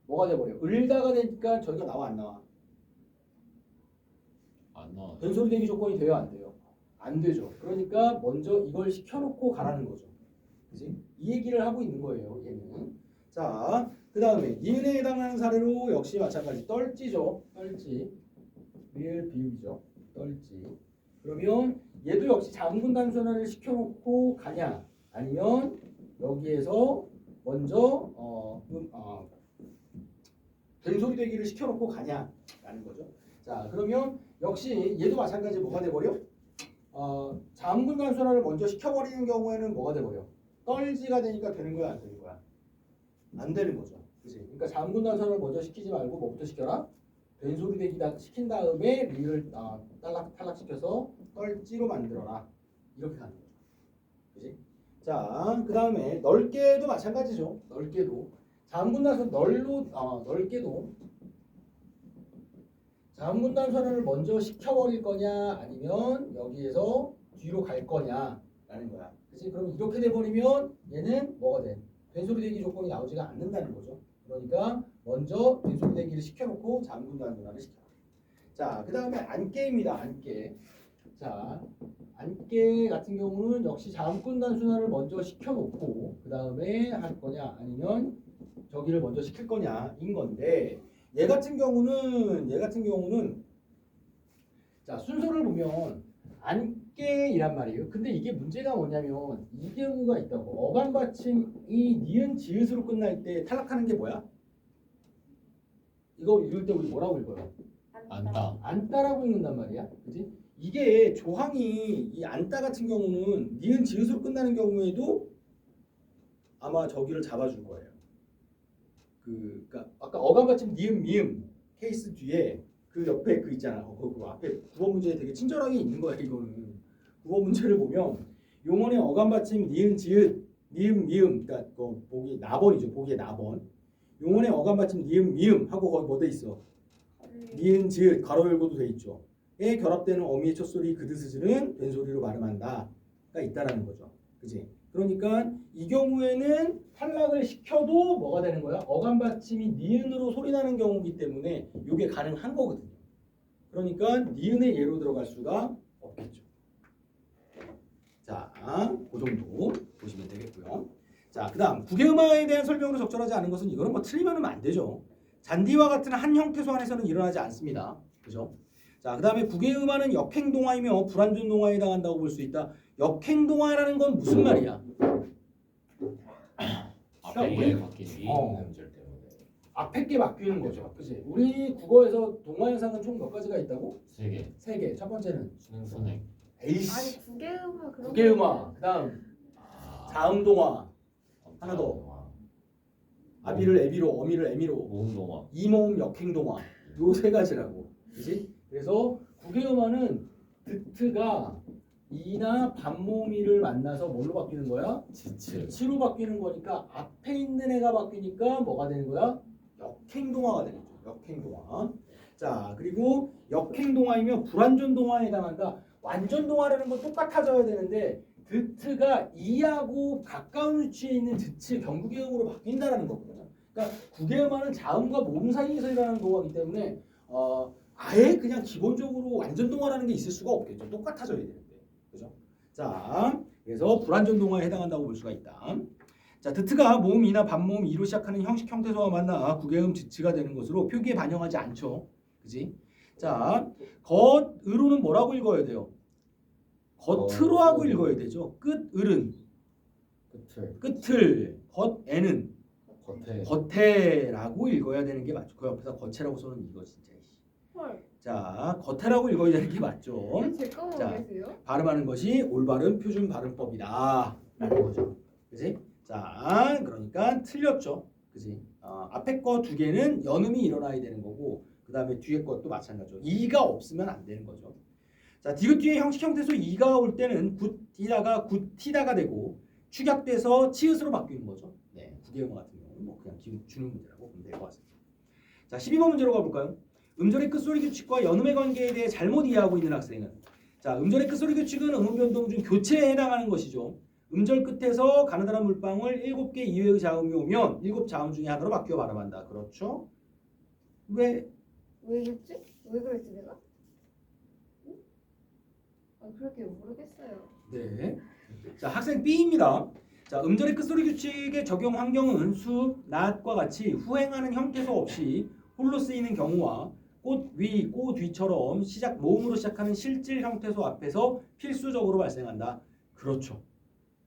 뭐가 돼버려? 을다가 되니까 저기가 나와 안 나와? 안 나와요. 된소리 되기 조건이 돼요, 안 돼요? 안 되죠. 그러니까 먼저 이걸 시켜놓고 가라는 거죠. 그지? 이 얘기를 하고 있는 거예요, 얘는. 자, 그 다음에 니은에 해당하는 사례로 역시 마찬가지 떨지죠. 떨지. 리을 비읍이죠. 떨지. 그러면 얘도 역시 자음군 단순화를 시켜놓고 가냐, 아니면 여기에서 먼저 된소리 되기를 시켜놓고 가냐라는 거죠. 자, 그러면 역시 얘도 마찬가지 뭐가 돼버려? 자음군 단순화를 먼저 시켜버리는 경우에는 뭐가 돼버려? 떨지가 되니까 되는 거야 안 되는 거야? 안 되는 거죠. 그치? 그러니까 자음군 단순화를 먼저 시키지 말고 뭐부터 시켜라? 된소리 대기 시킨 다음에 리을 탈락시켜서 떨지로 만들어라. 이렇게 가는 거죠. 그치? 자, 그 다음에 넓게도 마찬가지죠. 넓게도 자음군 단순 넓게도 자음군 단순화를 먼저 시켜버릴 거냐 아니면 여기에서 뒤로 갈 거냐라는 거야. 그치? 그럼 이렇게 돼버리면 얘는 뭐가 돼? 된소리 대기 조건이 나오지가 않는다는 거죠. 그러니까 먼저 된소리 대기를 시켜놓고 자음군 단순화를 시켜. 자, 그 다음에 안깨입니다. 안깨. 자, 안깨 같은 경우는 역시 자음군 단순화를 먼저 시켜놓고 그 다음에 할 거냐 아니면 저기를 먼저 시킬 거냐인 건데 얘 같은 경우는 자 순서를 보면 안깨이란 말이에요. 근데 이게 문제가 뭐냐면 이 경우가 있다고. 어감 받침이 니은 지읒으로 끝날 때 탈락하는 게 뭐야? 이거 읽을 때 우리 뭐라고 읽어요? 안다. 안따라고 읽는단 말이야. 그지? 이게 조항이 이 안따 같은 경우는 니은 지읒으로 끝나는 경우에도 아마 저기를 잡아줄 거예요. 그러니까 아까 어감 받침 니은 미음 케이스 뒤에 그 옆에 그 있잖아. 그 앞에 국어 문제에 되게 친절하게 있는 거야. 이거는 국어 문제를 보면 용언의 어감 받침 니은 지읒 니은 미음 그러니까 보기 나번이죠. 보기에 나번. 용언의 어감 받침 니은 미음 하고 거기 뭐 돼 있어? 니은 지읒 가로 열고도 돼 있죠. 에 결합되는 어미의 첫소리 그드스즈는 된소리로 발음한다가 있다라는 거죠. 그지? 그러니까 이 경우에는 탈락을 시켜도 뭐가 되는 거야? 어감 받침이 니은으로 소리 나는 경우이기 때문에 이게 가능한 거거든요. 그러니까 니은의 예로 들어갈 수가 없겠죠. 자, 그 정도 보시면 되겠고요. 자, 그다음 국외음화에 대한 설명으로 적절하지 않은 것은 이거는 뭐 틀리면 안 되죠. 잔디와 같은 한 형태 소환에서는 일어나지 않습니다. 그죠? 자, 그다음에 국외음화는 역행동화이며 불완전 동화에 해당한다고 볼 수 있다. 역행동화라는 건 무슨 말이야? 앞에 게 바뀌지. 음절 때문에. 앞에 게 바뀌는 거죠. 그치? 우리 국어에서 동화 현상은 총 몇 가지가 있다고? 3개. 3개. 첫 번째는 수능 선행. 에이씨. 아니 국외음화 그런 국외음화. 그다음 자음동화. 하나 더. 아비를 애비로, 어미를 애미로. 모음동화. 이모음 역행동화. 요 3가지라고. 그치? 그래서 국외음화는 드트가 이나 반모음이를 만나서 뭘로 바뀌는 거야? 지츠. 치로 바뀌는 거니까 앞에 있는 애가 바뀌니까 뭐가 되는 거야? 역행동화가 되는 거죠. 역행동화. 자, 그리고 역행동화이면 불완전 동화에 해당한다. 완전 동화라는 건 똑같아져야 되는데 드트가 이하고 가까운 위치에 있는 드츠 경국외음으로 바뀐다라는 거거든요. 그러니까 국외음화는 자음과 모음 사이에서 일어나는 동화이기 때문에 아예 그냥 기본적으로 완전 동화라는 게 있을 수가 없겠죠. 똑같아져야 되는데. 그죠? 자, 그래서 불완전 동화에 해당한다고 볼 수가 있다. 자, 드트가 모음 이나 반모음 이로 시작하는 형식 형태소와 만나 국외음 지츠가 되는 것으로 표기에 반영하지 않죠. 그지? 자, 겉으로는 뭐라고 읽어야 돼요? 겉으로 하고 읽어야 되죠. 끝을은 끝을, 겉에는 겉에라고 읽어야 되는 게 맞죠. 그 옆에서 겉에라고 써는 이거 진짜. 헐. 자, 겉에라고 읽어야 되는 게 맞죠. 제거 자, 모르겠어요? 발음하는 것이 올바른 표준 발음법이다 라는 거죠. 그지? 자, 그러니까 틀렸죠. 그지? 앞에 거 2개는 연음이 일어나야 되는 거고 그 다음에 뒤에 것도 마찬가지죠. 이가 없으면 안 되는 거죠. 자, 디귿 뒤에 형식 형태소 이가 올 때는 굿이다가 굿티다가 되고 축약돼서 치읓으로 바뀌는 거죠. 네, 국외음화 같은 경우는 뭐 그냥 주는 문제라고 보면 될 것 같습니다. 자, 12번 문제로 가볼까요? 음절의 끝소리 규칙과 연음의 관계에 대해 잘못 이해하고 있는 학생은 자, 음절의 끝소리 규칙은 음음 변동 중 교체에 해당하는 것이죠. 음절 끝에서 가느다란 물방울 7개 이외의 자음이 오면 7자음 중에 하나로 바뀌어 발음한다. 그렇죠? 왜? 왜 그랬지? 왜 그랬지 내가? 응? 그렇게 모르겠어요. 네. 자, 학생 B입니다. 자, 음절의 끝소리 규칙의 적용 환경은 수, 낫과 같이 후행하는 형태소 없이 홀로 쓰이는 경우와 꽃 위, 꽃 뒤처럼 모음으로 시작하는 실질 형태소 앞에서 필수적으로 발생한다. 그렇죠.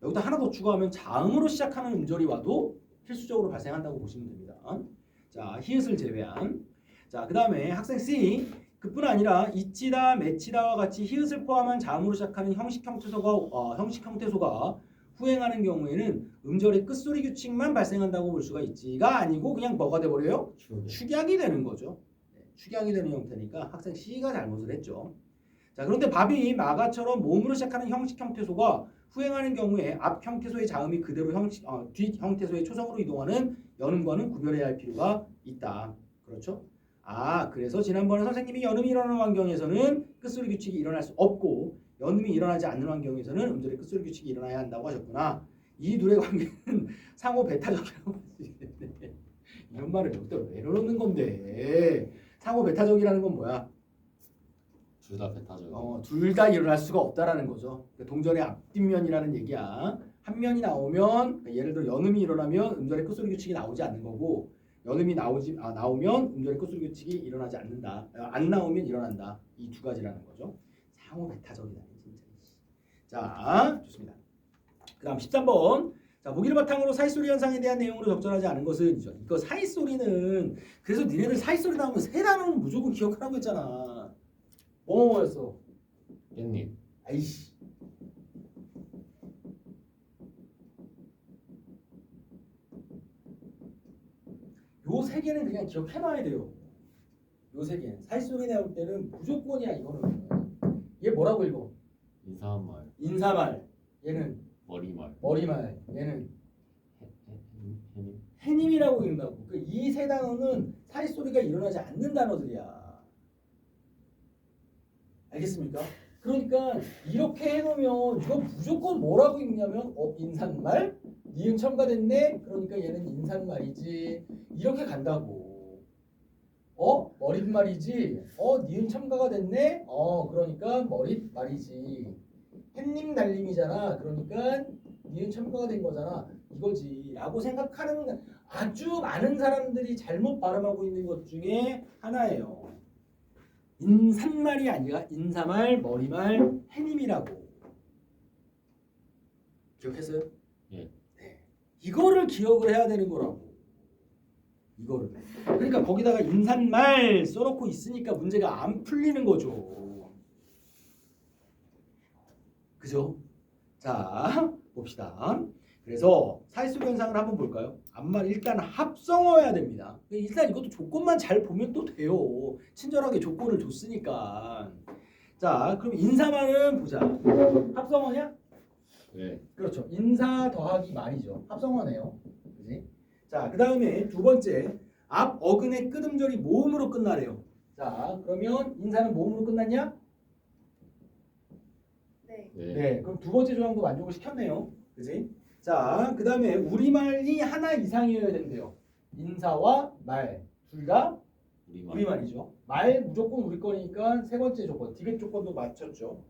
여기다 하나 더 추가하면 자음으로 시작하는 음절이 와도 필수적으로 발생한다고 보시면 됩니다. 자, 히읗을 제외한. 자, 그 다음에 학생 C. 그뿐 아니라 있지다, 맺히다와 같이 히읗을 포함한 자음으로 시작하는 형식 형태소가 후행하는 경우에는 음절의 끝소리 규칙만 발생한다고 볼 수가 있지가 아니고 그냥 뭐가 돼버려요? 축약이 되는 거죠. 축약이 되는 형태니까 학생 C가 잘못을 했죠. 자, 그런데 밥이 마가처럼 모음으로 시작하는 형식 형태소가 후행하는 경우에 앞 형태소의 자음이 그대로 뒷 형태소의 초성으로 이동하는 연음과는 구별해야 할 필요가 있다. 그렇죠? 그래서 지난번에 선생님이 연음이 일어나는 환경에서는 끝소리 규칙이 일어날 수 없고 연음이 일어나지 않는 환경에서는 음절의 끝소리 규칙이 일어나야 한다고 하셨구나. 이 둘의 관계는 상호 배타적이라고 볼 수 있는데 이런 말을 여기다 왜 넣는 건데? 상호 배타적이라는 건 뭐야? 둘 다 베타적. 둘 다 일어날 수가 없다라는 거죠. 그러니까 동절의 앞뒷면이라는 얘기야. 한 면이 나오면 그러니까 예를 들어 연음이 일어나면 음절의 끝소리 규칙이 나오지 않는 거고 연음이 나오면 음절의 끝소리 규칙이 일어나지 않는다. 안 나오면 일어난다. 이 두 가지라는 거죠. 상호 배타적이다. 진짜. 자, 좋습니다. 그다음 13번. 자, 보기를 바탕으로 사이소리 현상에 대한 내용으로 적절하지 않은 것은 이거 사이소리는 그래서 니네들 사이소리 나오면 세 단어는 무조건 기억하라고 했잖아. 뭐였어? 깻잎. 아이씨. 요 세 개는 그냥 기억해놔야 돼요. 요 세 개는 사이소리 나올 때는 무조건이야. 이거는 얘 뭐라고 읽어? 이상한 말. 인사말. 얘는 머리말. 머리말. 얘는 해님. 해님이라고 읽는다고. 이 세 단어는 사이소리가 일어나지 않는 단어들이야. 알겠습니까? 그러니까 이렇게 해놓으면 이거 무조건 뭐라고 읽냐면 인사말, 니은 첨가됐네. 그러니까 얘는 인사말이지. 이렇게 간다고. 머릿말이지. 니은 첨가가 됐네. 그러니까 머릿말이지. 햇님 달림이잖아. 그러니까 니은 첨가가 된 거잖아. 이거지. 라고 생각하는 아주 많은 사람들이 잘못 발음하고 있는 것 중에 하나예요. 인산말이 아니라 인사말, 머리말, 해님이라고. 기억했어요? 예. 네. 이거를 기억을 해야 되는 거라고. 이거를. 그러니까 거기다가 인산말 써놓고 있으니까 문제가 안 풀리는 거죠. 그죠? 자, 봅시다. 그래서 사이소리 현상을 한번 볼까요? 앞말 일단 합성어야 됩니다. 일단 이것도 조건만 잘 보면 또 돼요. 친절하게 조건을 줬으니까. 자, 그럼 인사말은 보자. 합성어냐? 네. 그렇죠. 인사 더하기 말이죠. 합성어네요. 그지? 자, 그 다음에 두 번째. 앞 어근의 끝음절이 모음으로 끝나래요. 자, 그러면 인사는 모음으로 끝났냐? 네. 네. 네. 그럼 두 번째 조항도 만족을 시켰네요. 그지? 자, 그 다음에 우리말이 하나 이상이어야 된대요. 인사와 말 둘 다 우리말이죠. 말 무조건 우리 거니까 세 번째 조건, 디귿 조건도 맞췄죠.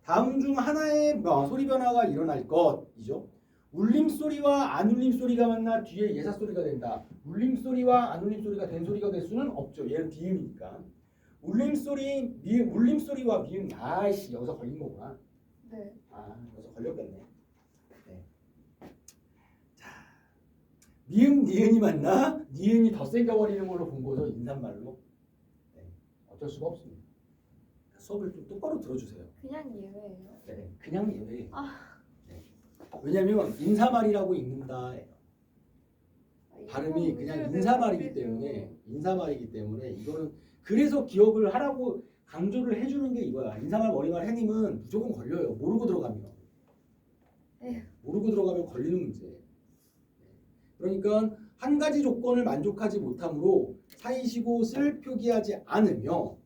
다음 중 하나의 소리 변화가 일어날 것이죠. 울림소리와 안 울림소리가 만나 뒤에 예사소리가 된다. 울림소리와 안 울림소리가 된 소리가 될 수는 없죠. 얘는 비음이니까. 울림소리와 미음. 아이씨, 여기서 걸린 거구나. 네. 여기서 걸렸겠네. 미음 니은이 맞나? 니은이 더 생겨버리는 걸로 본 거죠. 인사말로. 네. 어쩔 수가 없습니다. 수업을 좀 똑바로 들어주세요. 그냥 예외예요. 네, 그냥 예외. 네. 왜냐면 인사말이라고 읽는다예요. 발음이 그냥 인사말이기 때문에 이거는 그래서 기억을 하라고 강조를 해주는 게 이거야. 인사말, 머리말, 해님은 무조건 걸려요. 모르고 들어가면. 모르고 들어가면 걸리는 문제. 그러니까 한 가지 조건을 만족하지 못하므로 사이시곳을 표기하지 않으며,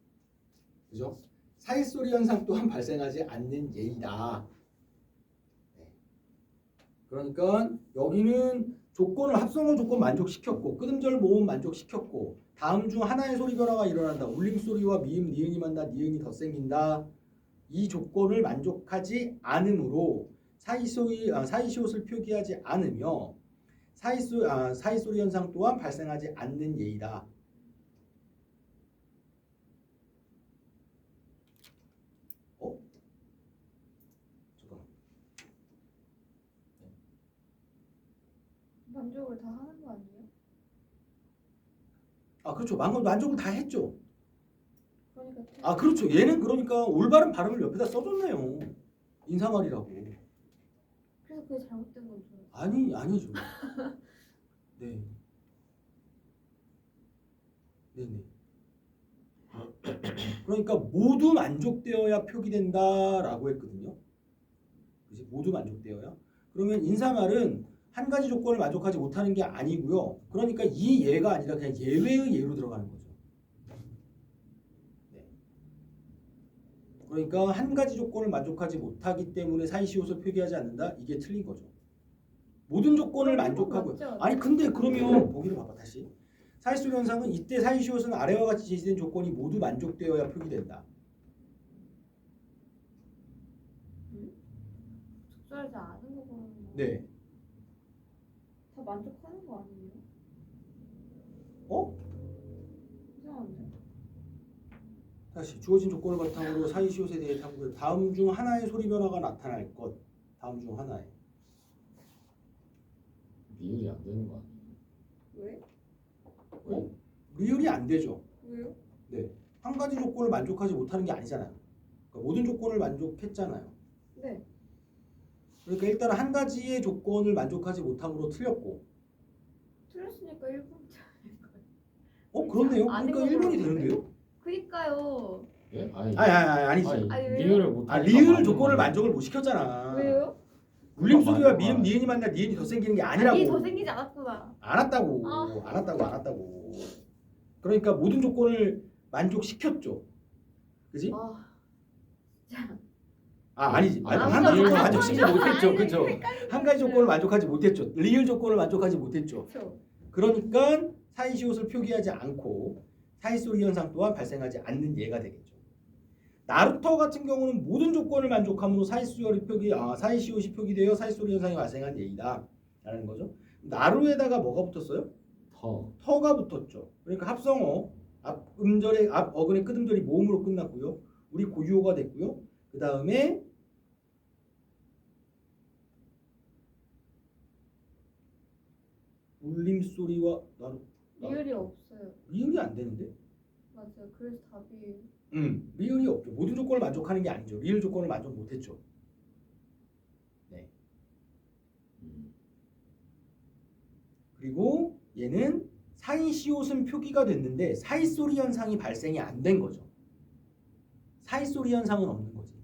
그죠? 사이소리 현상 또한 발생하지 않는 예이다. 그러니까 여기는 조건을 합성어 조건 만족시켰고 끝음절 모음 만족시켰고 다음 중 하나의 소리 변화가 일어난다. 울림소리와 미음 니은이 만나 니은이 더 생긴다. 이 조건을 만족하지 않으므로 사이시옷을 표기하지 않으며 사이소리 현상 또한 발생하지 않는 예이다. 잠깐만. 만족을 다 하는 거 아니에요? 그렇죠. 만족을 다 했죠. 인사말이가 틀려. 아 그렇죠. 얘는 그러니까 올바른 발음을 옆에다 써줬네요. 인사말이라고. 그래서 그게 잘못된 건 줄 알았어. 아니죠. 네. 네네. 그러니까 모두 만족되어야 표기된다라고 했거든요. 그지? 모두 만족되어야. 그러면 인사말은 한 가지 조건을 만족하지 못하는 게 아니고요. 그러니까 이 예가 아니라 그냥 예외의 예로 들어가는 거죠. 네. 그러니까 한 가지 조건을 만족하지 못하기 때문에 사이시옷을 표기하지 않는다. 이게 틀린 거죠. 모든 조건을 만족하고. 맞죠? 아니 근데 그러면 보기를 봐봐 다시. 사이소리 현상은 이때 사이시옷은 아래와 같이 제시된 조건이 모두 만족되어야 표기된다. 적절하지 않은 거 보는 거. 네. 다 만족하는 거 아니에요? 어? 이상한데? 다시 주어진 조건을 바탕으로 사이시옷에 대해 탐구해. 다음 중 하나의 소리 변화가 나타날 것. 다음 중 하나에. 리을이 안 되는 거 아니에요? 왜? 리을이 안 되죠. 왜요? 네. 한 가지 조건을 만족하지 못하는 게 아니잖아요. 그러니까 모든 조건을 만족했잖아요. 네. 그러니까 일단 한 가지의 조건을 만족하지 못함으로 틀렸고. 틀렸으니까 1분. 그렇네요. 아닌 그러니까 거 1번이 같은데? 되는데요? 예? 그니까요. 아니지. 아니, 왜요? 리을을 못. 리을 조건을 만족을 못 시켰잖아. 왜요? 울림 소리와 맞아. 미음 니은이 만나 니은이 더 생기는 게 아니 아니라고. 더 생기지 않았구나. 안 왔다고. 아. 안 왔다고. 그러니까 모든 조건을 만족시켰죠. 그지? 진짜. 아니지. 아, 한 가지 조건을 안 만족시키지 보죠. 못했죠. 아니, 그죠? 한 가지 조건을 만족하지 못했죠. 리을 조건을 만족하지 못했죠. 그렇죠. 그러니까 사이시옷을 표기하지 않고 사이소리 현상 또한 발생하지 않는 예가 되겠죠. 나루터 같은 경우는 모든 조건을 만족함으로 사이시옷이 표기되어 사이소리 현상이 발생한 예이다 라는 거죠. 나루에다가 뭐가 붙었어요? 터가 붙었죠. 그러니까 합성어 앞 음절의 앞 어근의 끝음절이 모음으로 끝났고요. 우리 고유어가 됐고요. 그 다음에 울림소리와 리을이 없어요. 리을이 안 되는데? 맞아요. 그래서 답이 리을이 없죠. 모든 조건을 만족하는 게 아니죠. 리을 조건을 만족 못했죠. 네. 그리고 얘는 사이시옷은 표기가 됐는데 사이소리 현상이 발생이 안 된 거죠. 사이소리 현상은 없는 거지.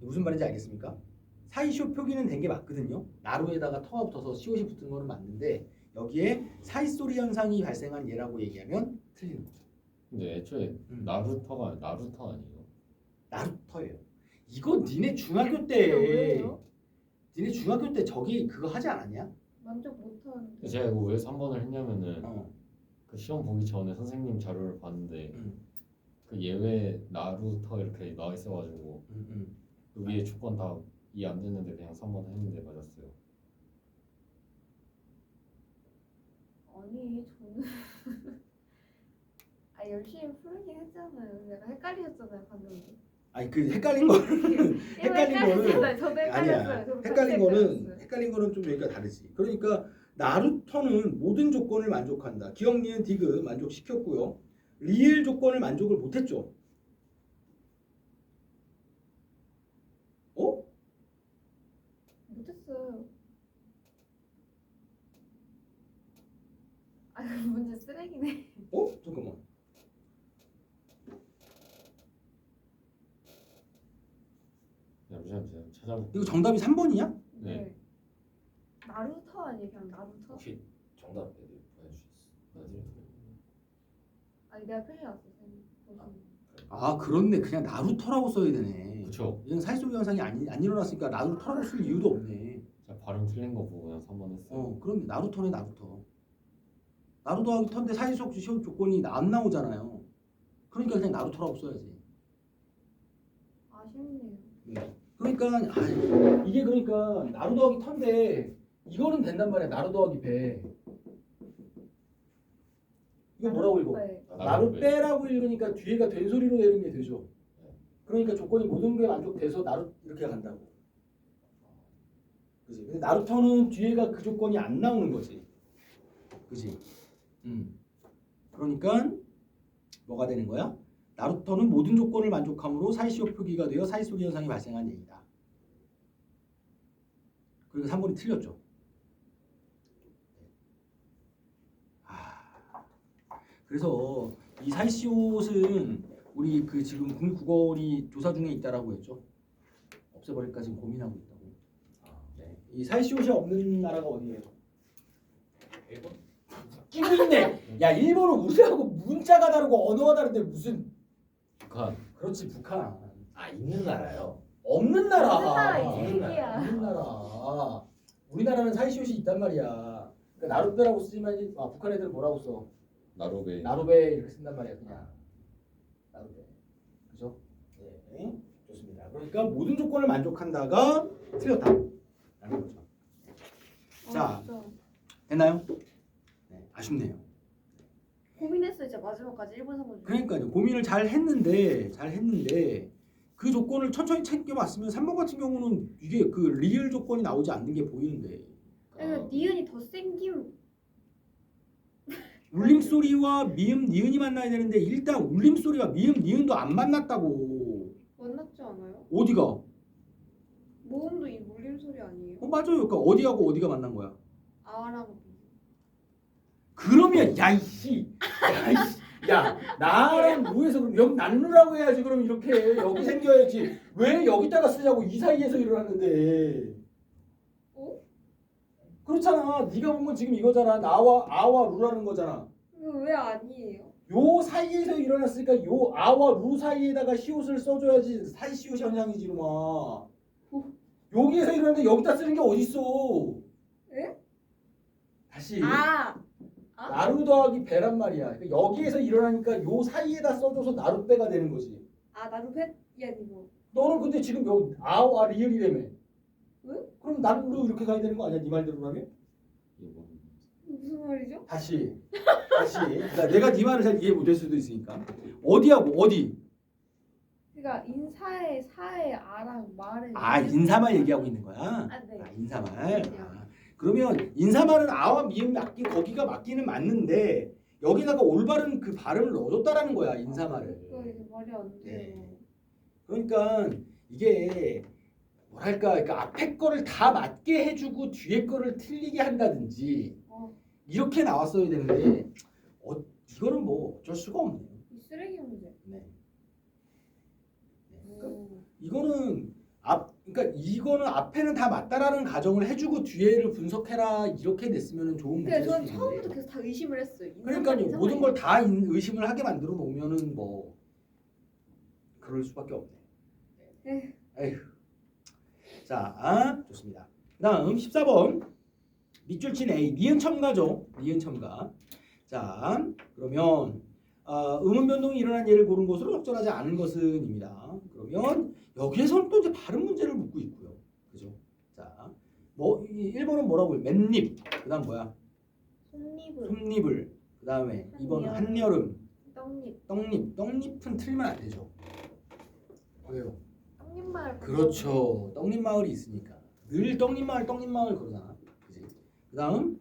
무슨 말인지 알겠습니까? 사이시옷 표기는 된 게 맞거든요. 나루에다가 터가 붙어서 시옷이 붙은 거는 맞는데 여기에 사이소리 현상이 발생한 예라고 얘기하면 틀리는 거죠. 근데 애초에 나루터가 나루터 아니에요? 나루터예요. 이거 니네 중학교 근데 때 왜요? 니네 중학교 때 저기 그거 하지 않았냐? 만족 못하는데. 제가 이거 왜 3번을 했냐면은 어. 그 시험 보기 전에 선생님 자료를 봤는데 그 예외 나루터 이렇게 나와 있어가지고 그 위에 조건 다 이해 안 됐는데 그냥 3번 했는데 맞았어요. 아니 저는 열심히 풀긴 했잖아요. 약간 헷갈리셨잖아요 방금. 아니 그 헷갈린 거는 헷갈렸잖아요. 저도 아니야. 헷갈렸어요. 저도 헷갈린 헷갈렸어요. 거는 좀 여기가 다르지. 그러니까 나루터는 모든 조건을 만족한다. 기억 니은 디귿 만족시켰고요. 리을 조건을 만족을 못했죠. 못했어요. 문제 쓰레기네. 잠깐만. 잠시만 제가 찾아볼게요. 이거 정답이 3번이냐? 네. 나루터 아니에요? 그냥 나루터? 혹시 정답 보내주셨어요? 아니 내가 표시해놨어. 보시면. 아 그렇네. 그냥 나루터라고 써야 되네. 그쵸. 이건 사이소리 현상이 안 일어났으니까 나루터라고 쓸 이유도 없네. 제가 발음 틀린 거 보고 그냥 3번 했어요. 그럼요. 나루터네 나루터. 나루 더하기 터인데 사이소리 시험 조건이 안 나오잖아요. 그러니까 그냥 나루터라고 써야지. 아쉽네요. 그러니까 이게 그러니까 나루 더하기 터인데 이거는 된단 말이야. 나루 더하기 배. 이거 뭐라고 읽어? 네. 나루 빼라고 읽으니까 뒤에가 된 소리로 내는 게 되죠. 그러니까 조건이 모든 게 만족돼서 나루 이렇게 간다고. 그지? 근데 나루터는 뒤에가 그 조건이 안 나오는 거지. 그지? 그러니까 뭐가 되는 거야? 나루터는 모든 조건을 만족함으로 사이시오 표기가 되어 사이소기 현상이 발생한 얘기다. 그리고 3번이 틀렸죠. 그래서 이 사이시옷은 우리 그 지금 국립국어원이 조사 중에 있다라고 했죠. 없애버릴까 지금 고민하고 있다고. 네. 이 사이시옷이 없는 나라가 어디예요? 일본? 끼고 있네. 야 일본은 우리하고 문자가 다르고 언어가 다른데 무슨 북한. 그렇지 북한. 아 있는 나라요. 없는 나라. 없는 나라, 이 없는 새끼야. 없는 나라. 우리나라는 사이시옷이 있단 말이야. 그러니까 나루베라고 쓰지만 이제 북한 애들 뭐라고 써? 나로베. 나루베 이렇게 쓴단 말이야 그냥. 나루베. 그죠? 네. 좋습니다. 그러니까 모든 조건을 만족한다가 틀렸다라는 거죠. 자. 진짜. 됐나요? 네. 아쉽네요. 고민했어요. 진짜 마지막까지 1번 3번 중에. 그러니까요. 고민을 잘 했는데 그 조건을 천천히 챙겨봤으면 3번 같은 경우는 이게 그 리을 조건이 나오지 않는 게 보이는데 그러니까 니은이 더 생김. 울림소리와 미음, 니은이 만나야 되는데 일단 울림소리와 미음, 니은도 안 만났다고. 만났지 않아요? 어디가? 모음도 이 물림 소리 아니에요? 맞아요. 그러니까 어디하고 어디가 만난 거야? 아랑 비. 그러면 야이씨 야 나랑 누에서 그럼 여기 낳느라고 해야지. 그럼 이렇게 여기 생겨야지. 왜 여기다가 쓰냐고. 이 사이에서 일어났는데. 어? 그렇잖아. 네가 본 건 지금 이거잖아. 나와 아와 루라는 거잖아. 이거 왜 아니에요? 요 사이에서 일어났으니까 요 아와 루 사이에다가 시옷을 써줘야지. 사이 시옷 현상이지 마. 여기에서 일어났는데 여기다 쓰는 게 어딨어. 에? 다시 아. 나루 더하기 배란 말이야. 그러니까 여기에서 일어나니까 요 사이에다 써줘서 나루배가 되는 거지. 아 나도 펫이 아니고. 너는 근데 지금 여기 아와 리을이라며. 왜? 그럼 나루로 이렇게 가야 되는 거 아니야? 네 말대로라면? 이번. 무슨 말이죠? 다시. 그러니까 내가 네 말을 잘 이해 못할 수도 있으니까. 어디하고 어디? 그러니까 인사의 사의 아랑 말의. 아 인사말 얘기하고 있는 거야? 아 네. 아, 인사말. 그러면 인사말은 아와 미음 맞기 거기가 맞기는 맞는데 여기다가 올바른 그 발음을 넣어줬다라는 거야 인사말을. 그거 이게 말이 안 돼요. 네. 그러니까 이게 뭐랄까, 그러니까 앞에 거를 다 맞게 해주고 뒤에 거를 틀리게 한다든지 이렇게 나왔어야 되는데 이거는 뭐 어쩔 수가 없네요. 이 쓰레기 문제. 네. 이거는 그러니까 이거는 앞에는 다 맞다라는 가정을 해주고 뒤에를 분석해라 이렇게 냈으면 좋은 문제일 그러니까 수 저는 처음부터 있는데. 계속 다 의심을 했어요. 그러니까요. 모든 걸 다 의심을 하게 만들어 놓으면은 뭐 그럴 수밖에 없네. 에휴. 자, 좋습니다. 그다음 14번 밑줄 친 A 니은 첨가죠. 니은 첨가. 자, 그러면 음운 변동이 일어난 예를 고른 것으로 적절하지 않은 것은입니다. 그러면 여기에서는 또 이제 발음 문제를 묻고 있고요. 그죠? 자, 뭐 1번은 뭐라고 해요? 맨입. 그다음 뭐야? 손립을. 솜잎을. 그다음에 2번은 한여름. 떡잎. 떡잎은 틀리면 안 되죠. 왜요? 떡잎마을. 그렇죠. 떡잎마을이 있으니까. 늘 떡잎마을 그러잖아. 그지? 그다음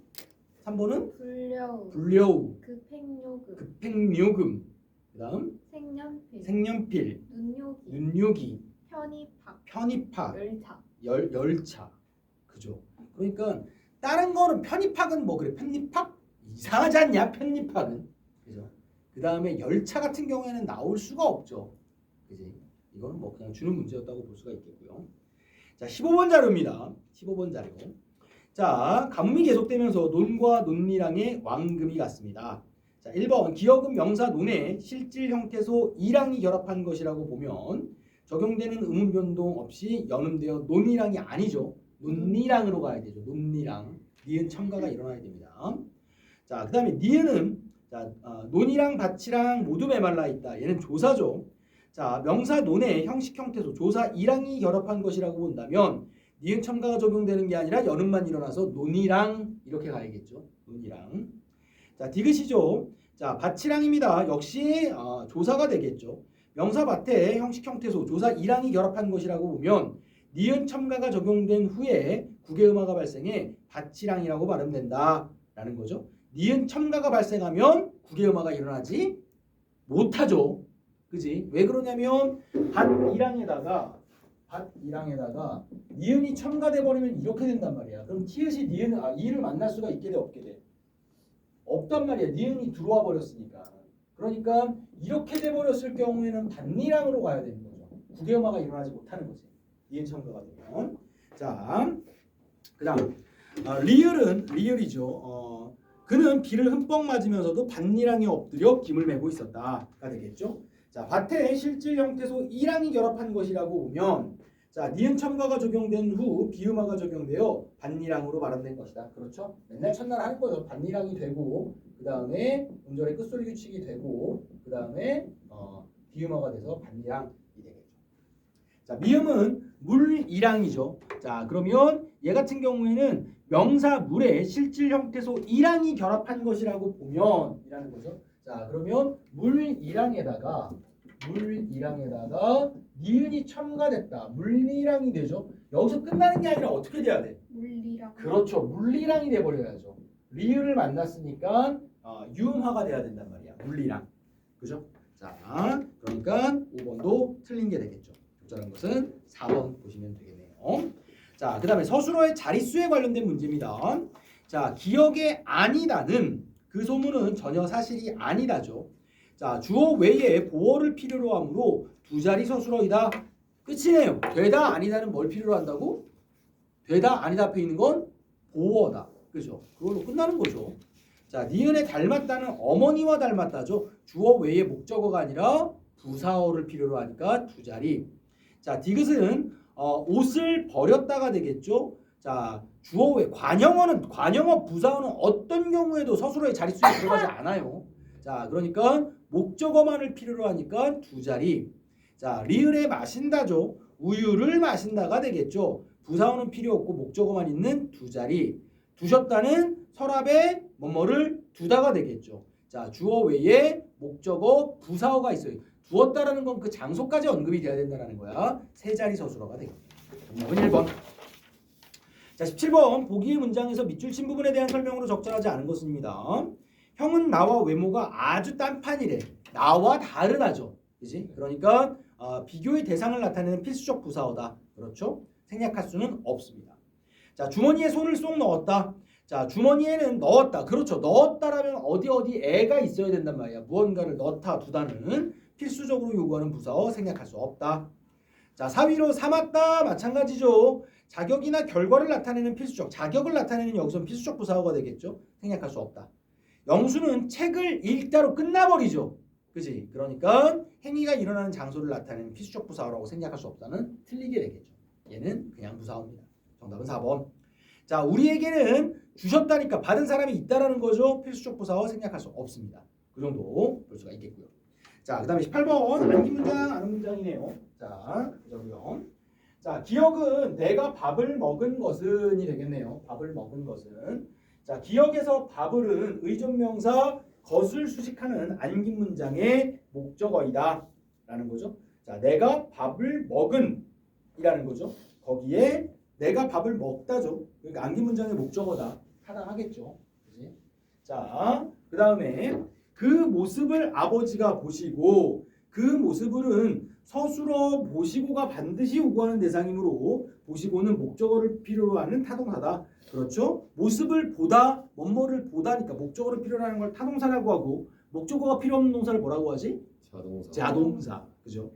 3번은 불려우. 불려우. 급행요금. 급행묘금. 그다음 색연필. 색연필. 눈요기. 눈요기. 편입학. 편입학. 열차. 열차. 그죠? 그러니까 다른 거는 편입학은 뭐 그래. 편입학 이상하지 않냐? 편입학은. 그죠? 그다음에 열차 같은 경우에는 나올 수가 없죠. 그지? 이거는 뭐 그냥 주는 문제였다고 볼 수가 있겠고요. 자, 15번 자료입니다. 15번 자료. 자, 가뭄이 계속되면서 논과 논리랑의 왕금이 갔습니다. 자, 1번 기역은 명사 논에 실질 형태소 이랑이 결합한 것이라고 보면 적용되는 음운 변동 없이 연음되어 논이랑이 아니죠. 논리랑으로 가야 되죠. 논리랑. 니은 첨가가 일어나야 됩니다. 자, 그다음에 니은은 자, 논이랑 밭이랑 모두 메말라 있다. 얘는 조사죠. 자, 명사 논의 형식 형태소 조사 이랑이 결합한 것이라고 본다면 니은 첨가가 적용되는 게 아니라 연음만 일어나서 논이랑 이렇게 가야겠죠. 논이랑. 자, 디귿이죠. 자, 밭이랑입니다. 역시 조사가 되겠죠. 명사 밭의 형식 형태소 조사 이랑이 결합한 것이라고 보면 니은 첨가가 적용된 후에 국외음화가 발생해 밭이랑이라고 발음된다라는 거죠. 니은 첨가가 발생하면 국외음화가 일어나지 못하죠. 그지? 왜 그러냐면 밭이랑에다가 니은이 첨가돼 버리면 이렇게 된단 말이야. 그럼 티읕이 이를 만날 수가 있게 돼 없게 돼? 없단 말이야. 니은이 들어와 버렸으니까. 그러니까 이렇게 돼 버렸을 경우에는 반니랑으로 가야 되는 거죠. 국외음화가 일어나지 못하는 거지. 니은 첨가가 되면. 자, 그다음 리을이죠. 그는 비를 흠뻑 맞으면서도 반니랑에 엎드려 김을 메고 있었다가 되겠죠. 자, 밭에 실질 형태소 이랑이 결합한 것이라고 보면 자, 니은 첨가가 적용된 후 비음화가 적용되어 반니랑으로 발음된 것이다. 그렇죠? 맨날 첫날 하는 거죠. 반니랑이 되고 그 다음에 음절의 끝소리 규칙이 되고 그 다음에 비음화가 돼서 반니랑이 되겠죠. 자, 미음은 물이랑이죠. 자, 그러면 얘 같은 경우에는 명사 물에 실질 형태소 이랑이 결합한 것이라고 보면 이라는 거죠. 자, 그러면 물이랑에다가 니은이 첨가됐다. 물리랑이 되죠. 여기서 끝나는 게 아니라 어떻게 돼야 돼? 물리랑. 그렇죠. 물리랑이 돼버려야죠. 리을을 만났으니까 유음화가 돼야 된단 말이야. 물리랑. 그죠? 자, 그러니까 5번도 틀린 게 되겠죠. 적절한 것은 4번 보시면 되겠네요. 자, 그 다음에 서술어의 자릿수에 관련된 문제입니다. 자, 기억에 아니다는 그 소문은 전혀 사실이 아니다죠. 자, 주어 외에 보어를 필요로 하므로 두 자리 서술어이다. 끝이네요. 되다 아니다는 뭘 필요로 한다고? 되다 아니다 앞에 있는 건 보어다. 그죠? 그걸로 끝나는 거죠. 자, 니은에 닮았다는 어머니와 닮았다죠. 주어 외에 목적어가 아니라 부사어를 필요로 하니까 두 자리. 자, 디귿은 옷을 버렸다가 되겠죠. 자, 주어 외 관형어 부사어는 어떤 경우에도 서술어의 자릿수에 들어가지 않아요. 자, 그러니까 목적어만을 필요로 하니까 두 자리. 자, 리을에 마신다죠. 우유를 마신다가 되겠죠. 부사어는 필요 없고 목적어만 있는 두 자리. 두셨다는 서랍에 뭐뭐를 두다가 되겠죠. 자, 주어 외에 목적어 부사어가 있어요. 두었다라는 건 그 장소까지 언급이 돼야 된다는 거야. 세 자리 서술어가 되겠네요. 정답은 1번. 자, 17번 보기의 문장에서 밑줄 친 부분에 대한 설명으로 적절하지 않은 것입니다. 형은 나와 외모가 아주 딴판이래. 나와 다르다죠. 그지? 그러니까 비교의 대상을 나타내는 필수적 부사어다. 그렇죠? 생략할 수는 없습니다. 자, 주머니에 손을 쏙 넣었다. 자, 주머니에는 넣었다. 그렇죠. 넣었다라면 어디 애가 있어야 된단 말이야. 무언가를 넣다 두다는 필수적으로 요구하는 부사어 생략할 수 없다. 자, 사위로 삼았다. 마찬가지죠. 자격이나 결과를 나타내는 필수적. 자격을 나타내는 여기서는 필수적 부사어가 되겠죠. 생략할 수 없다. 영수는 책을 읽다로 끝나버리죠. 그지? 그러니까 행위가 일어나는 장소를 나타내는 필수적 부사어라고 생략할 수 없다는 틀리게 되겠죠. 얘는 그냥 부사어입니다. 정답은 4번. 자, 우리에게는 주셨다니까 받은 사람이 있다라는 거죠. 필수적 부사어 생략할 수 없습니다. 그 정도 볼 수가 있겠고요. 자, 그 다음에 18번 암기 문장, 아는 문장이네요. 자, 그러고요. 자, 기억은 내가 밥을 먹은 것은이 되겠네요. 밥을 먹은 것은. 자, 기억에서 밥을은 의존명사 것을 수식하는 안긴 문장의 목적어이다 라는 거죠. 자, 내가 밥을 먹은 이라는 거죠. 거기에 내가 밥을 먹다죠. 그러니까 안긴 문장의 목적어다. 타당하겠죠. 그치? 자, 그 다음에 그 모습을 아버지가 보시고 그 모습을은 서술어 보시고가 반드시 요구하는 대상이므로 보시고는 목적어를 필요로 하는 타동사다. 그렇죠? 모습을 보다, 뭐뭐를 보다니까 목적어를 필요로 하는 걸 타동사라고 하고 목적어가 필요 없는 동사를 뭐라고 하지? 자동사. 그죠?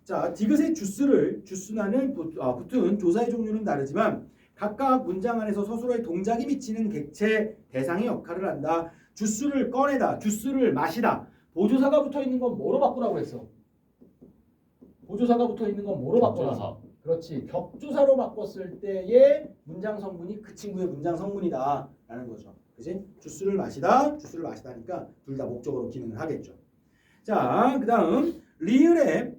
자, 디귿의 주스나는 붙은 조사의 종류는 다르지만 각각 문장 안에서 서술어의 동작이 미치는 객체 대상의 역할을 한다. 주스를 꺼내다, 주스를 마시다. 보조사가 붙어 있는 건 뭐로 바꾸라고 했어? 보조사가 붙어 있는 건 뭐로 바꾸라? 격조사. 그렇지. 격조사로 바꿨을 때의 문장 성분이 그 친구의 문장 성분이다라는 거죠. 그지? 주스를 마시다니까 둘 다 목적으로 기능을 하겠죠. 자, 그다음 리을에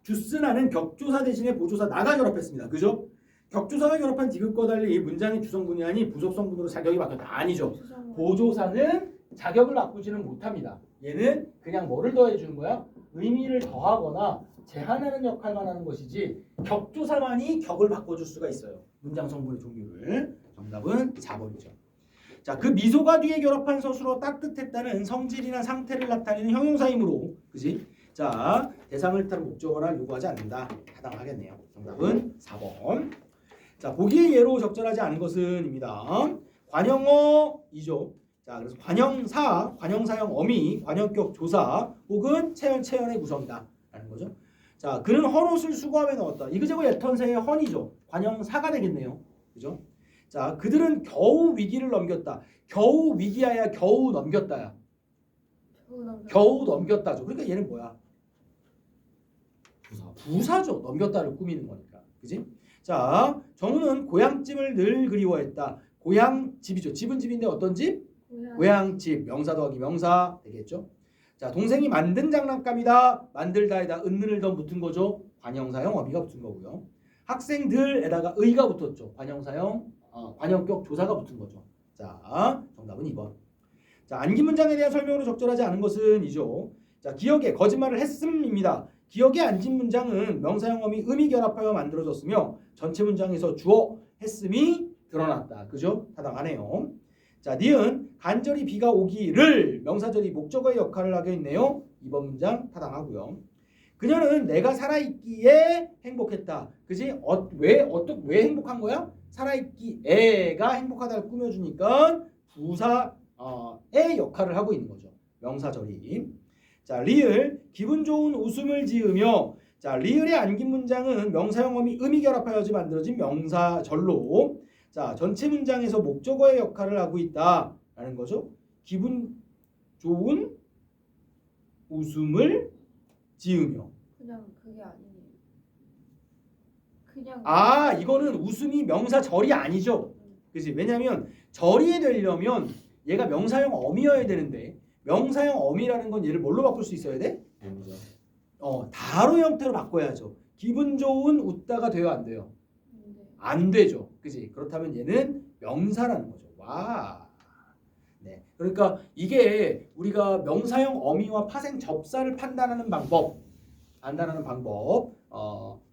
주스나는 격조사 대신에 보조사 나가 결합했습니다. 그죠? 격조사가 결합한 디귿과 달리 문장의 주성분이 아닌 부속성분으로 자격이 바뀌었다. 아니죠. 보조사는 자격을 바꾸지는 못합니다. 얘는 그냥 뭐를 더해 주는 거야? 의미를 더하거나 제한하는 역할만 하는 것이지 격조사만이 격을 바꿔줄 수가 있어요. 문장 성분의 종류를. 정답은 4번이죠. 자, 그 미소가 뒤에 결합한 서술어 따뜻했다는 성질이나 상태를 나타내는 형용사이므로, 그지? 자, 대상을 뜻하는 목적어를 요구하지 않는다. 타당하겠네요. 정답은 4번. 자, 보기의 예로 적절하지 않은 것은입니다. 관형어이죠. 자, 그래서 관형사, 관형사형 어미, 관형격 조사 혹은 체연의 구성이다 라는 거죠. 자, 그는 헌옷을 수거함에 넣었다. 이그제고 예턴세의 헌이죠. 관형사가 되겠네요. 그죠? 자, 그들은 겨우 위기를 넘겼다. 겨우 위기야야 겨우 넘겼다야. 겨우 넘겼다죠. 그러니까 얘는 뭐야? 부사죠. 넘겼다를 꾸미는 거니까. 그지? 자, 정우는 고향집을 늘 그리워했다. 고향집이죠. 집은 집인데 어떤 집? 고향집. 명사 더하기 명사 되겠죠. 자, 동생이 만든 장난감이다. 만들다에다 은는을 더 붙은 거죠. 관형사형 어미가 붙은 거고요. 학생들에다가 의가 붙었죠. 관형사형 관형격 조사가 붙은 거죠. 자, 정답은 2번. 자, 안긴 문장에 대한 설명으로 적절하지 않은 것은 이죠. 자, 기억에 거짓말을 했음입니다. 기억에 안긴 문장은 명사형 어미 음이 결합하여 만들어졌으며 전체 문장에서 주어 했음이 드러났다. 그죠? 타당하네요. 자, 니은 간절히 비가 오기를 명사절이 목적어의 역할을 하게 있네요. 2번 문장 타당하고요. 그녀는 내가 살아있기에 행복했다. 그지? 왜 행복한 거야? 살아있기에가 행복하다를 꾸며주니까 부사의 역할을 하고 있는 거죠. 명사절이. 자, 리을 기분 좋은 웃음을 지으며 자, 리을의 안긴 문장은 명사형 어미 음이 결합하여 만들어진 명사절로 자, 전체 문장에서 목적어의 역할을 하고 있다라는 거죠. 기분 좋은 웃음을 지으며. 그냥 그게 아니에요. 그냥 이거는 웃음이 명사절이 아니죠. 그렇지? 왜냐하면 절이 되려면 얘가 명사형 어미여야 되는데 명사형 어미라는 건 얘를 뭘로 바꿀 수 있어야 돼? 다로 형태로 바꿔야죠. 기분 좋은 웃다가 돼요, 안 돼요? 안 되죠. 그지? 그렇다면 얘는 명사라는 거죠. 와. 네. 그러니까 이게 우리가 명사형 어미와 파생 접사를 판단하는 방법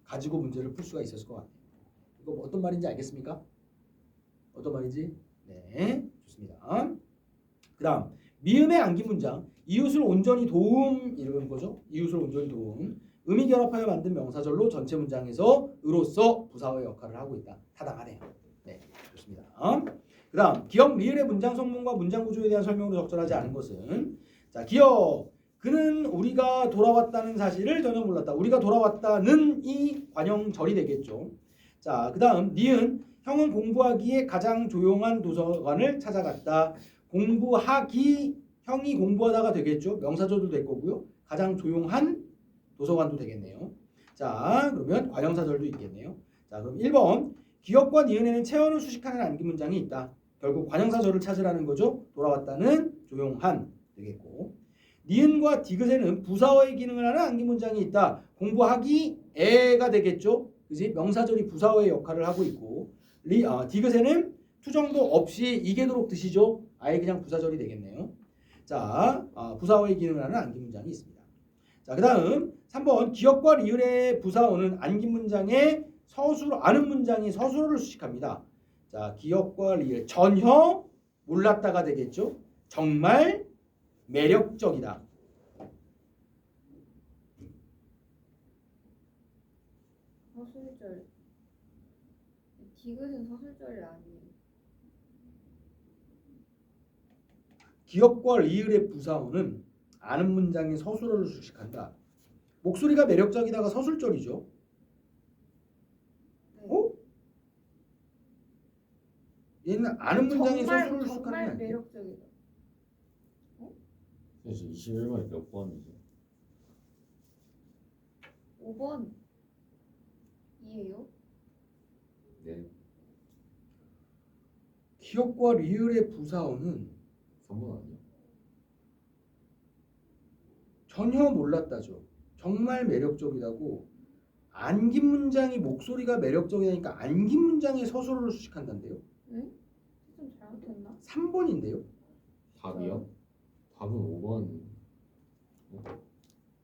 가지고 문제를 풀 수가 있었을 것 같아요. 이거 어떤 말인지 알겠습니까? 어떤 말인지? 네. 좋습니다. 그다음 미음의 안긴 문장 이웃을 온전히 도움 이런 거죠. 이웃을 온전히 도움 음이 결합하여 만든 명사절로 전체 문장에서 으로서 부사의 역할을 하고 있다. 타당하네요. 네, 좋습니다. 그다음 기억 리을의 문장 성분과 문장 구조에 대한 설명으로 적절하지 않은 것은 자, 기억 그는 우리가 돌아왔다는 사실을 전혀 몰랐다. 우리가 돌아왔다는 이 관형절이 되겠죠. 자, 그다음 니은 형은 공부하기에 가장 조용한 도서관을 찾아갔다. 공부하기 형이 공부하다가 되겠죠. 명사절도 될 거고요. 가장 조용한 도서관도 되겠네요. 자, 그러면 관형사절도 있겠네요. 자, 그럼 1번 기억과 니은에는 체언을 수식하는 안긴 문장이 있다. 결국 관형사절을 찾으라는 거죠. 돌아왔다는 조용한 되겠고 니은과 디귿에는 부사어의 기능을 하는 안긴 문장이 있다. 공부하기에가 되겠죠. 그지? 명사절이 부사어의 역할을 하고 있고 디귿에는 투정도 없이 이게도록 드시죠. 아예 그냥 부사절이 되겠네요. 자, 부사어의 기능을 하는 안긴 문장이 있습니다. 자, 그 다음 3번 기억과 리을의 부사어는 안긴 문장에 서술어 아는 문장이 서술어를 수식합니다. 자, 기억과 리을 전혀 몰랐다가 되겠죠. 정말 매력적이다. 서술절. 디귿은 서술절이 아니에요. 기억과 리을의 부사어는 아는 문장의 서술어를 수식한다. 목소리가 매력적이다가 서술절이죠. 네. 얘는 아는 문장의 서술어를 수식하는 게 정말 아니에요. 매력적이다. 그래서 21번이 몇 번이죠? 5번 이에요? 네, 기억과 리을의 부사어는 3번 아니야? 전혀 몰랐다죠. 정말 매력적이다고 안긴 문장이 목소리가 매력적이다니까 안긴 문장의 서술어를 수식한다는데요. 응? 좀 잘못했나? 3번인데요. 답이요? 답은 5번.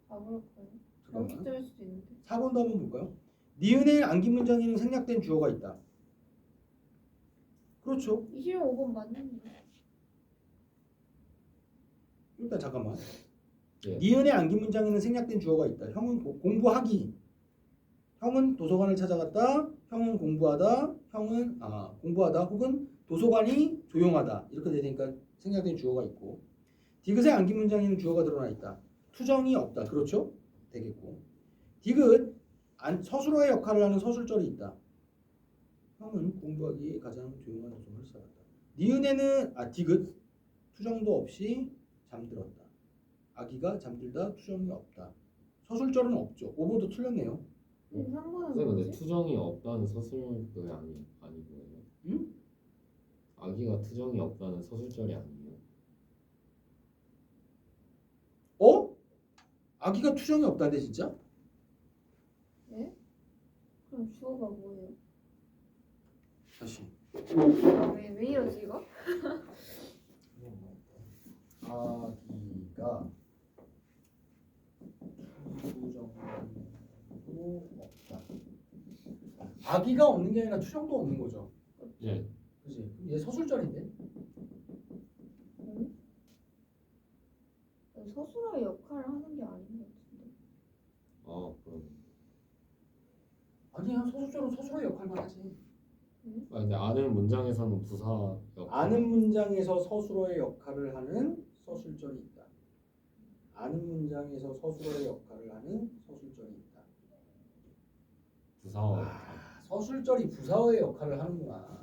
가볼까요? 잠깐만. 잘못될 수도 있는데. 4번도 한번 볼까요? 니은의 안긴 문장에는 생략된 주어가 있다. 그렇죠. 25번 맞는데. 일단 잠깐만. 예. 니은의 암기 문장에는 생략된 주어가 있다. 형은 공부하기. 형은 도서관을 찾아갔다. 형은 공부하다. 형은 공부하다. 혹은 도서관이 조용하다. 이렇게 되니까 생략된 주어가 있고. 디귿의 암기 문장에는 주어가 드러나 있다. 투정이 없다. 그렇죠? 되겠고. 디귿 서술어의 역할을 하는 서술절이 있다. 형은 공부하기에 가장 조용한 도서관을 찾았다. 니은에는 디귿 투정도 없이 잠들었다. 아기가 잠들다 투정이 없다. 서술절은 없죠. 5번도 틀렸네요. 3번은 선생님 근데 뭐지? 투정이 없다는 서술절이 아니고요. 응? 아기가 투정이 없다는 서술절이 아니에요. 아기가 투정이 없다는데 진짜? 네? 그럼 주어가 뭐예요? 다시. 왜 이러지 이거? 아기가 투정도 없다. 아기가 없는 게 아니라 투정도 없는 거죠. 예. 그지? 얘 서술절인데? 서술어의 역할을 하는 게 아닌 것 같은데. 그럼. 아니야, 서술절은 서술어의 역할만 하지. 근데 아는 문장에서는 부사 역할. 아는 문장에서 서술어의 역할을 하는 서술절이 있다. 아는 문장에서 서술어의 역할을 하는 서술절이 있다. 부사와 역할. 서술절이 부사어의 역할을 하는구나.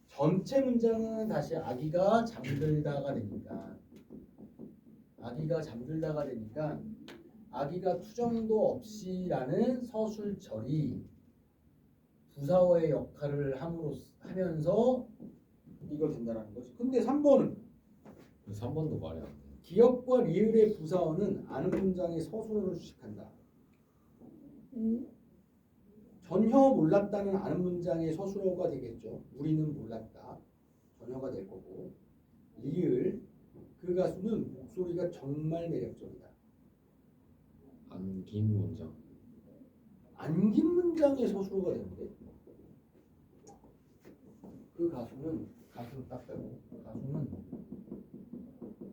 전체 문장은 다시 아기가 잠들다가 되니까 아기가 투정도 없이라는 서술절이 부사어의 역할을 하면서 이걸 된다는 거지. 근데 3번은 3번도 말이 안 돼. 기역과 리을의 부사어는 아는 문장의 서술어를 수식한다. 전혀 몰랐다는 아는 문장의 서술어가 되겠죠. 우리는 몰랐다. 전혀가 될 거고. 리을 그 가수는 목소리가 정말 매력적이다. 안긴 문장. 안긴 문장의 서술어가 되는데 그 가수는 딱 빼고 가수는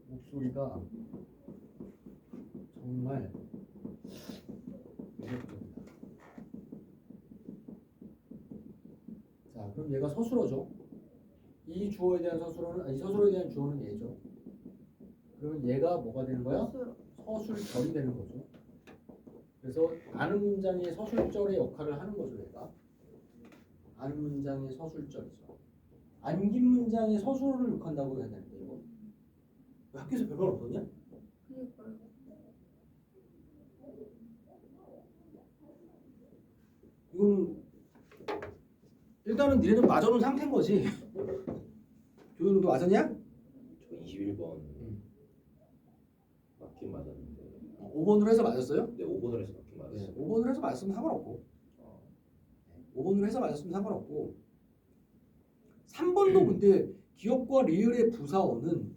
목소리가 정말 매력적이다. 자, 그럼 얘가 서술어죠. 이 주어에 대한 서술어에 대한 주어는 얘죠. 그러면 얘가 뭐가 되는 거야? 서술절이 되는 거죠. 그래서 아는 문장의 서술절의 역할을 하는 거죠, 얘가. 아는 문장의 서술절이죠. 안긴 문장의 서술어를 욕한다고 해야 되는데 이거. 왜 학교에서 별말 없었냐? 그니까요. 이거는 일단은 니네는 맞아놓은 상태인 거지. 조현우도 맞았냐? 저 21번 맞긴 맞았는데 5번으로 해서 맞았어요? 네 5번을 해서 맞긴 맞았어요. 네, 5번으로 해서 맞았으면 상관없고 5번으로 해서 맞았으면 상관없고 3번도 근데 기역과 리을의 부사어는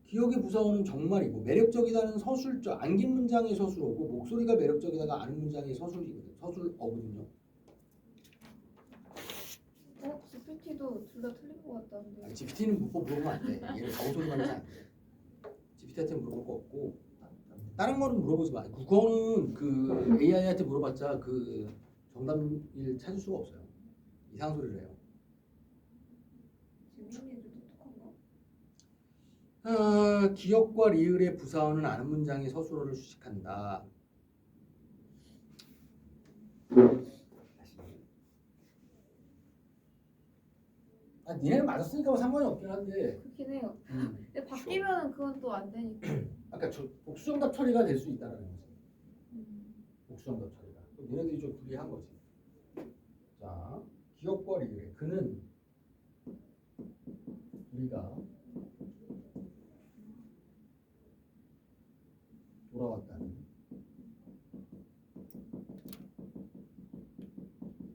기역의 부사어는 정말이고 매력적이다는 서술절 안긴 문장의 서술어고 목소리가 매력적이다가 아는 문장의 서술어거든요. GPT도 둘 다 틀린 것 같다는데. GPT는 문법 물어보면 안 돼. 얘는 바보 소리만 하지 안 돼. GPT한테 물어볼 거 없고 다른 거는 물어보지 마. 그거는 그 AI한테 물어봤자 그 정답을 찾을 수가 없어요. 이상한 소리를 해요. 재민이도 똑똑한가? 기역과 리을의 부사어는 아는 문장의 서술어를 수식한다. 니네는 맞았으니까 뭐 상관이 없긴 한데 그렇긴 해요. 근데 바뀌면은 그건 또 안 되니까. 아까 복수정답 처리가 될 수 있다는 거지. 복수정답 처리가. 니네들이 좀 불리한 거지. 자, 기역과 리을의 그는 우리가 돌아왔다는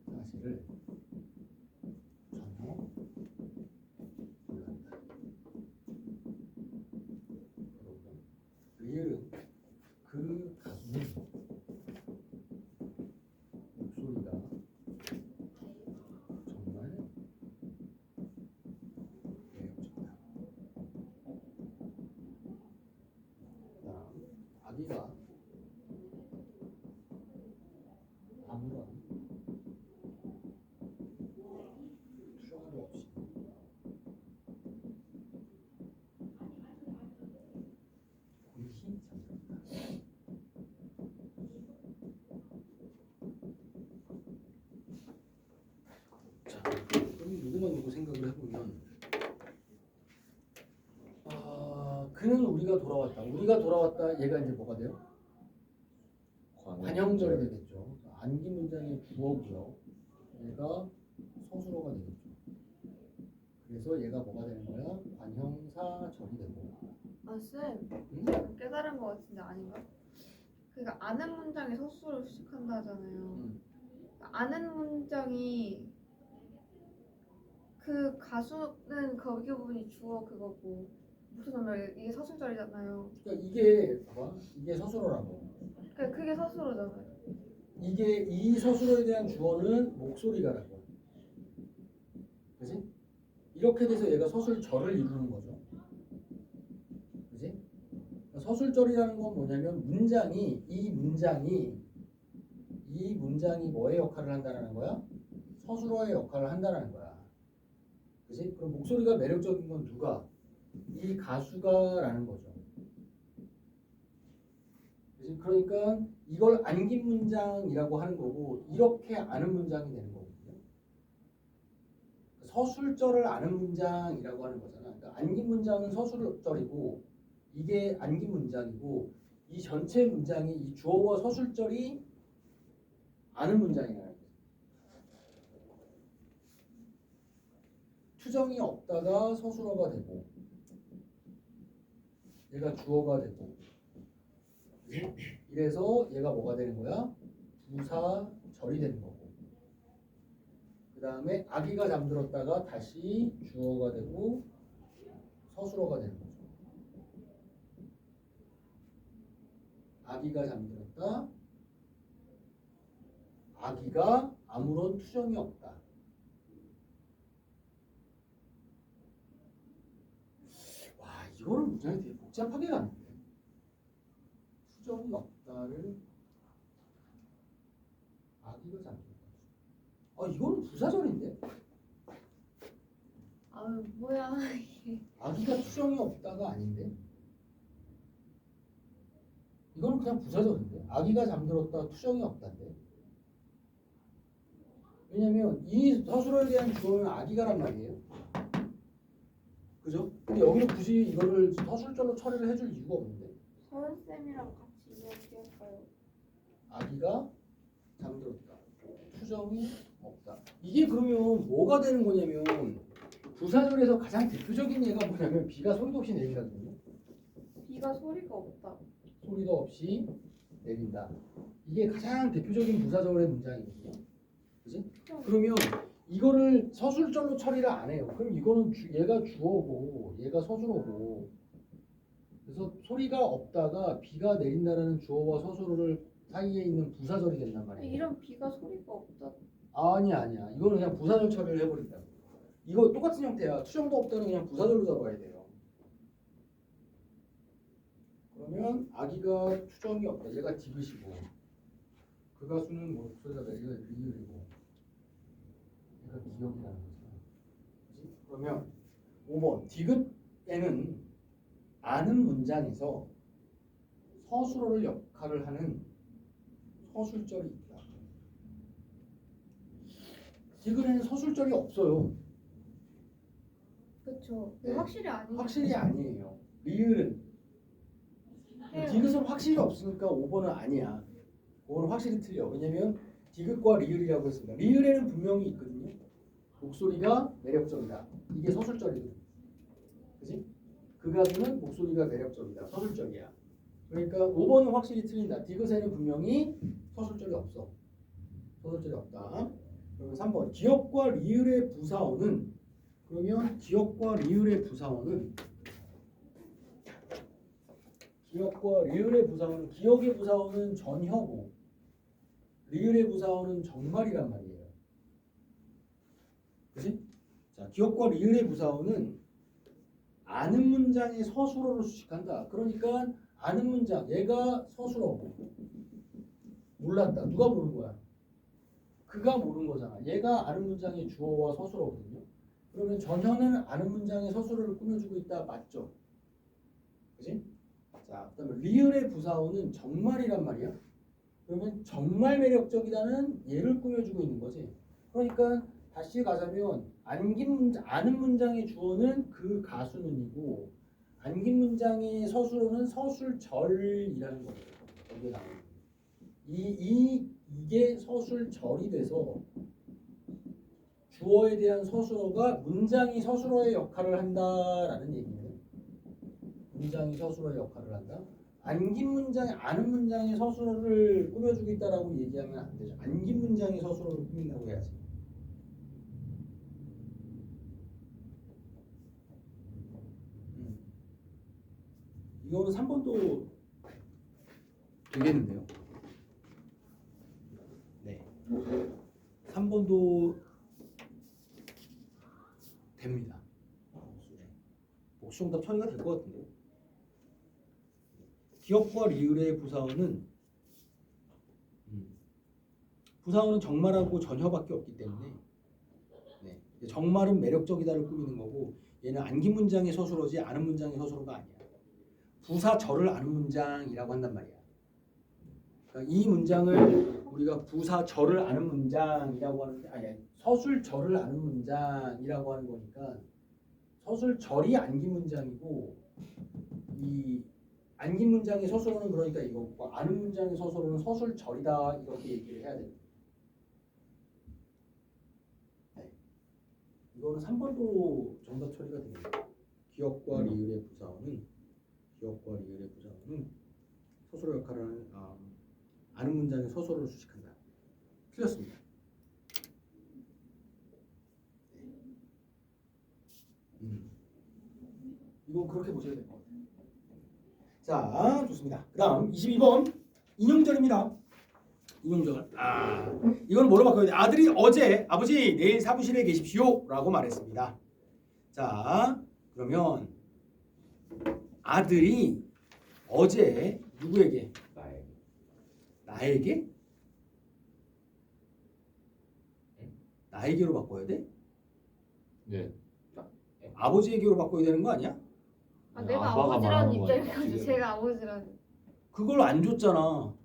사실을 전혀 몰랐다. 리을은 그 가수는 목소리가 정말 매력적이다. 아기가 아무런 투정도 없이 골히 잠들었다. 자, 그럼 누구 생각을 해보면 그는 우리가 돌아왔다. 우리가 돌아왔다. 얘가 이제 뭐가 돼요? 관형절이 되겠죠. 안기 문장의 주어고요. 얘가 서술어가 되겠죠. 그래서 얘가 뭐가 되는 거야? 관형사절이 되고. 아 쌤, 응? 깨달은 것 같은데 아닌가? 그러니까 아는 문장이 서술을 수식한다 하잖아요. 응. 아는 문장이 그 가수는 거기 부분이 주어 그거고 무슨 말이야? 이게 서술절이잖아요. 그러니까 이게 봐봐. 이게 서술어라고. 그러니까 그게 서술어잖아요. 이게 이 서술어에 대한 주어는 목소리가라고. 그지? 이렇게 돼서 얘가 서술절을 이루는 거죠. 그지? 서술절이라는 건 뭐냐면 이 문장이 뭐의 역할을 한다는 거야? 서술어의 역할을 한다는 거야. 그지? 그럼 목소리가 매력적인 건 누가? 이 가수가라는 거죠. 그지? 그러니까 이걸 안긴 문장이라고 하는 거고 이렇게 아는 문장이 되는 거거든요. 서술절을 아는 문장이라고 하는 거잖아. 그러니까 안긴 문장은 서술절이고 이게 안긴 문장이고 이 전체 문장이 이 주어와 서술절이 아는 문장이라는 거죠. 투정이 없다가 서술어가 되고 얘가 주어가 되고 이래서 얘가 뭐가 되는 거야? 부사절이 되는 거고 그 다음에 아기가 잠들었다가 다시 주어가 되고 서술어가 되는 거죠. 아기가 잠들었다. 아기가 아무런 투정이 없다. 와, 이거는 문장이 되게 복잡하게 가는데. 투정이 없다를 아기가 잠들었다. 이거는 부사절인데? 아유 뭐야 이게. 아기가 투정이 없다가 아닌데? 이거는 그냥 부사절인데? 아기가 잠들었다 투정이 없다인데? 왜냐면 이 서술어에 대한 주어는 아기가란 말이에요. 그죠? 근데 여기는 굳이 이거를 서술절로 처리를 해줄 이유가 없는데. 서연쌤이랑 같이 이야기할까요? 아기가 잠들었다. 투정이 없다. 이게 그러면 뭐가 되는 거냐면 부사절에서 가장 대표적인 예가 뭐냐면 비가 소리도 없이 내린다거든요. 비가 소리가 없다. 소리도 없이 내린다. 이게 가장 대표적인 부사절의 문장이거든요. 그지? 그러면 이거를 서술절로 처리를 안 해요. 그럼 이거는 얘가 주어고 얘가 서술어고 그래서 소리가 없다가 비가 내린다라는 주어와 서술어를 사이에 있는 부사절이 된단 말이에요. 이런 비가 소리가 없다. 아니야. 이거는 그냥 부사절 처리를 해버린다고. 이거 똑같은 형태야. 투정도 없다는 그냥 부사절로 잡아야 돼요. 그러면 아기가 투정이 없다. 얘가 디귿이고 그 가수는 뭐 소리가 내리고 리을이고 얘가 기억이라는 거죠. 그치? 그러면 5번 디귿에는 아는 문장에서 서술어를 역할을 하는 서술절이 있다. 디귿에는 서술절이 없어요. 그렇죠. 네. 확실히 아니에요. 확실히 아니에요. 리을은 네. 디귿은 확실히 없으니까 5번은 아니야. 5번은 확실히 틀려. 왜냐면 디귿과 리을이라고 했습니다. 리을에는 분명히 있거든요. 목소리가 매력적이다. 이게 서술절이거든. 그지? 그 가수는 목소리가 매력적이다. 서술절이야. 그러니까 5번은 확실히 틀린다. 디귿에는 분명히 서술절이 없어. 서술절이 없다. 그러면 3번 기역과 리을의 부사어는 그러면 기역과 리을의 부사어는 기역의 부사어는 전혀고 리을의 부사어는 정말이란 말이에요. 그치? 자, 기역과 리을의 부사어는 아는 문장의 서술어로 수식한다. 그러니까 아는 문장 얘가 서술어고 몰랐다. 누가 모르는 거야? 그가 모르는 거잖아. 얘가 아는 문장의 주어와 서술어거든요. 그러면 전혀는 아는 문장의 서술어를 꾸며주고 있다. 맞죠? 그지? 자, 그다음에 리을의 부사어는 정말이란 말이야. 그러면 정말 매력적이다는 얘를 꾸며주고 있는 거지. 그러니까 다시 가자면 아는 문장의 주어는 그 가수는이고 안긴 문장의 서술어는 서술절이라는 거예요. 여기에 나오는 이게 서술절이 돼서 주어에 대한 서술어가 문장이 서술어의 역할을 한다라는 얘기는 문장이 서술어의 역할을 한다. 안긴 문장이 아는 문장의 서술어를 꾸며주고 있다라고 얘기하면 안 되죠. 안긴 문장의 서술어를 꾸민다고 해야지. 이거는 3번도 되겠는데요. 네. 3번도 됩니다. 복수정답 처리가 될 것 같은데요. 기억과 리을의 부사어는 부사어는 정말하고 전혀밖에 없기 때문에 네. 정말은 매력적이다를 꾸미는 거고 얘는 안긴 문장의 서술어지 아는 문장의 서술어가 아니야. 부사절을 아는 문장이라고 한단 말이야. 그러니까 이 문장을 우리가 부사절을 아는 문장이라고 하는데 아니 서술절을 아는 문장이라고 하는 거니까 서술절이 안긴 문장이고 이 안긴 문장의 서술어는 그러니까 이거고 아는 문장의 서술어는 서술절이다 이렇게 얘기를 해야 됩니다. 네. 이거는 3번도 정답 처리가 됩니다. 기억과 리을의 부사어는 서술어 역할을 하는 아는 문장의 서술어를 수식한다. 틀렸습니다. 이건 그렇게 보셔야 될 것 같아요. 자, 좋습니다. 그 다음 22번 인용절입니다. 인용절. 이건 뭐로 바꿔야 돼? 아들이 어제 아버지 내일 사무실에 계십시오 라고 말했습니다. 자, 그러면 아들이 어제 누구에게? 나에게? 나에게로 바꿔야 돼? 네. 아버지에게로 바꿔야 되는 거 아니야? 내가 아빠가 아버지라는 말하는 거 입장이어서 아니야, 지금? 제가 아버지라는. 그걸 안 줬잖아.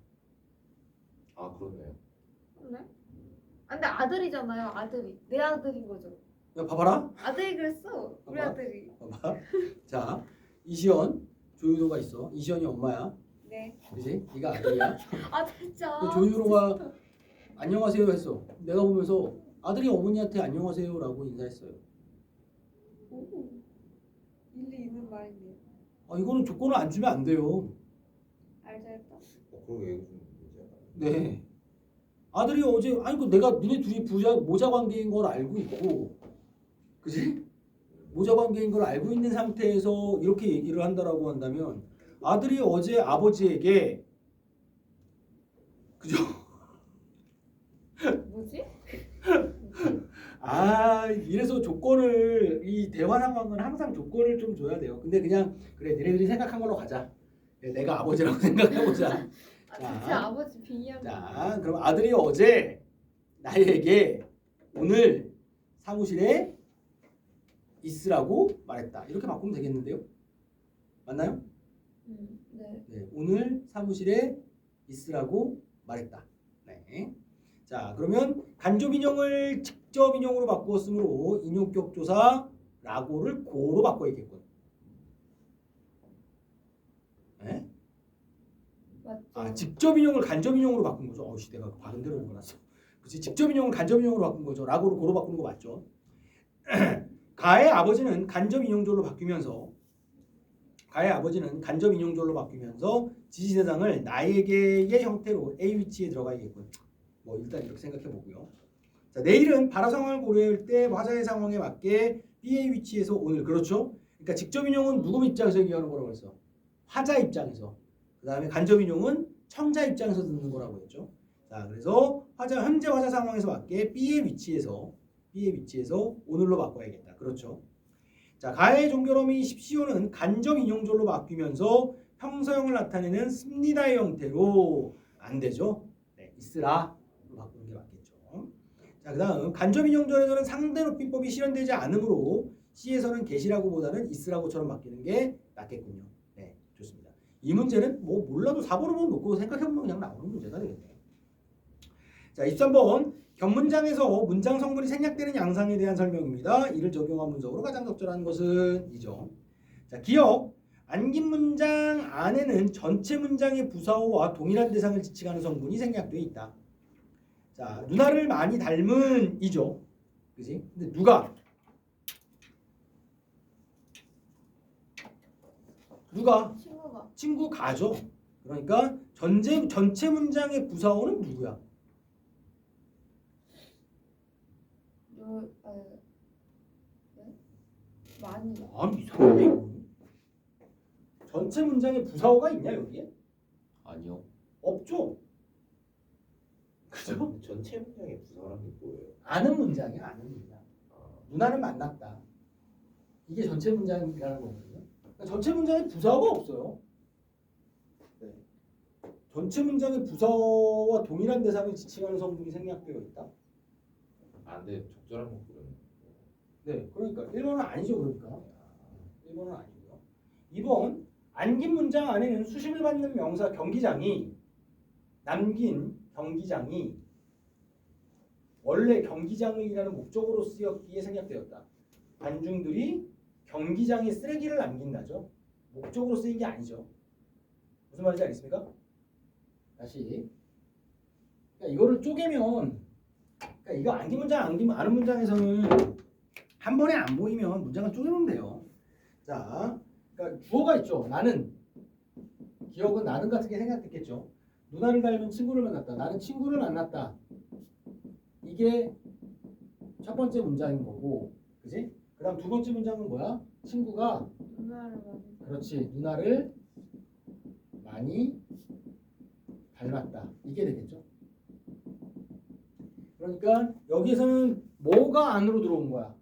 아 그러네요. 그래? 근데 아들이잖아요. 아들이 내 아들인 거죠. 야, 봐봐라. 아들이 그랬어. 우리 봐봐. 아들이. 봐봐. 자, 이시연 조유로가 있어. 이시연이 엄마야. 네. 그지? 네가 아들이야. 아 진짜. 그 조유로가 안녕하세요 했어. 내가 보면서 아들이 어머니한테 안녕하세요라고 인사했어요. 오, 일리 있는 말이네요. 이거는 조건을 안 주면 안 돼요. 알겠다. 그러게 이거 좀 문제가. 네. 아들이 어제 내가 니네 둘이 모자 관계인 걸 알고 있고, 그지? 모자 관계인 걸 알고 있는 상태에서 이렇게 얘기를 한다라고 한다면 아들이 어제 아버지에게 그죠? 뭐지? 이래서 조건을 이 대화 상황은 항상 조건을 좀 줘야 돼요. 근데 그냥 그래 니네들이 생각한 걸로 가자. 내가 아버지라고 생각해보자. 진짜 아버지 빙의한 거. 자, 그럼 아들이 어제 나에게 오늘 사무실에 있으라고 말했다. 이렇게 바꾸면 되겠는데요? 맞나요? 네. 네, 오늘 사무실에 있으라고 말했다. 네. 자, 그러면 간접 인용을 직접 인용으로 바꾸었으므로 인용격 조사 라고를 고로 바꿔야겠군. 네? 맞죠. 직접 인용을 간접 인용으로 바꾼 거죠. 내가 바른 대로 몰랐어. 그렇지? 직접 인용을 간접 인용으로 바꾼 거죠. 라고를 고로 바꾸는 거 맞죠? 가의 아버지는 간접 인용절로 바뀌면서 지시대상을 나에게의 형태로 A 위치에 들어가야겠군. 일단 이렇게 생각해 보고요. 자, 내일은 발화 상황을 고려할 때 화자의 상황에 맞게 B의 위치에서 오늘. 그렇죠? 그러니까 직접 인용은 누구 입장에서 얘기하는 거라고 했어? 화자 입장에서. 그 다음에 간접 인용은 청자 입장에서 듣는 거라고 했죠. 자, 그래서 현재 화자 상황에서 맞게 B의 위치에서 오늘로 바꿔야겠다. 그렇죠. 자, 가의 종결어미 십시오는 간접 인용절로 바뀌면서 평서형을 나타내는 씁니다의 형태로 안 되죠. 네, 있으라로 바꾸는 게 맞겠죠. 자, 그다음 간접인용절에서는 상대높이법이 실현되지 않으므로 C에서는 get이라고보다는 있으라고처럼 바뀌는 게 낫겠군요. 네, 좋습니다. 이 문제는 뭐 몰라도 4번으로 놓고 생각해보면 그냥 나오는 문제가 되겠네요. 자, 23번 견문장에서 문장 성분이 생략되는 양상에 대한 설명입니다. 이를 적용한 문석으로 가장 적절한 것은 이죠. 자, 기억. 안긴 문장 안에는 전체 문장의 부사어와 동일한 대상을 지칭하는 성분이 생략되어 있다. 자, 누나를 많이 닮은 이죠. 그지? 근데 누가? 친구가 친구가죠. 그러니까 전체 문장의 부사어는 누구야? 많이 이상하네. 이거. 전체 문장에 부사어가 있냐 여기에? 아니요. 없죠. 그죠? 전체 문장의 부사란 게 뭐예요? 아는 문장이야, 아는 문장. 아, 누나를 만났다. 이게 전체 문장이라는 거거든요. 그러니까 전체 문장에 부사어가 없어요. 네. 전체 문장의 부사어와 동일한 대상을 지칭하는 성분이 생략되어 있다. 아, 근데 적절한 건 그러네. 네, 그러니까 1번은 아니죠, 그러니까. 1번은 아니고요. 2번 안긴 문장 안에는 수식을 받는 명사 경기장이 남긴 경기장이 원래 경기장이라는 목적으로 쓰였기에 생략되었다. 관중들이 경기장에 쓰레기를 남긴다죠. 목적으로 쓰인 게 아니죠. 무슨 말인지 알겠습니까? 다시. 그러니까 이거를 쪼개면, 그러니까 이거 안긴 문장, 아는 문장에서는 한 번에 안 보이면 문장을 쪼개면 돼요. 자, 그러니까 주어가 있죠. 나는. 기억은 나는 같은 게 생략됐겠죠. 누나를 닮은 친구를 만났다. 나는 친구를 만났다. 이게 첫 번째 문장인 거고, 그지? 그다음 두 번째 문장은 뭐야? 친구가 누나를 많이 그렇지 누나를 많이 닮았다. 이게 되겠죠. 그러니까 여기에서는 뭐가 안으로 들어온 거야?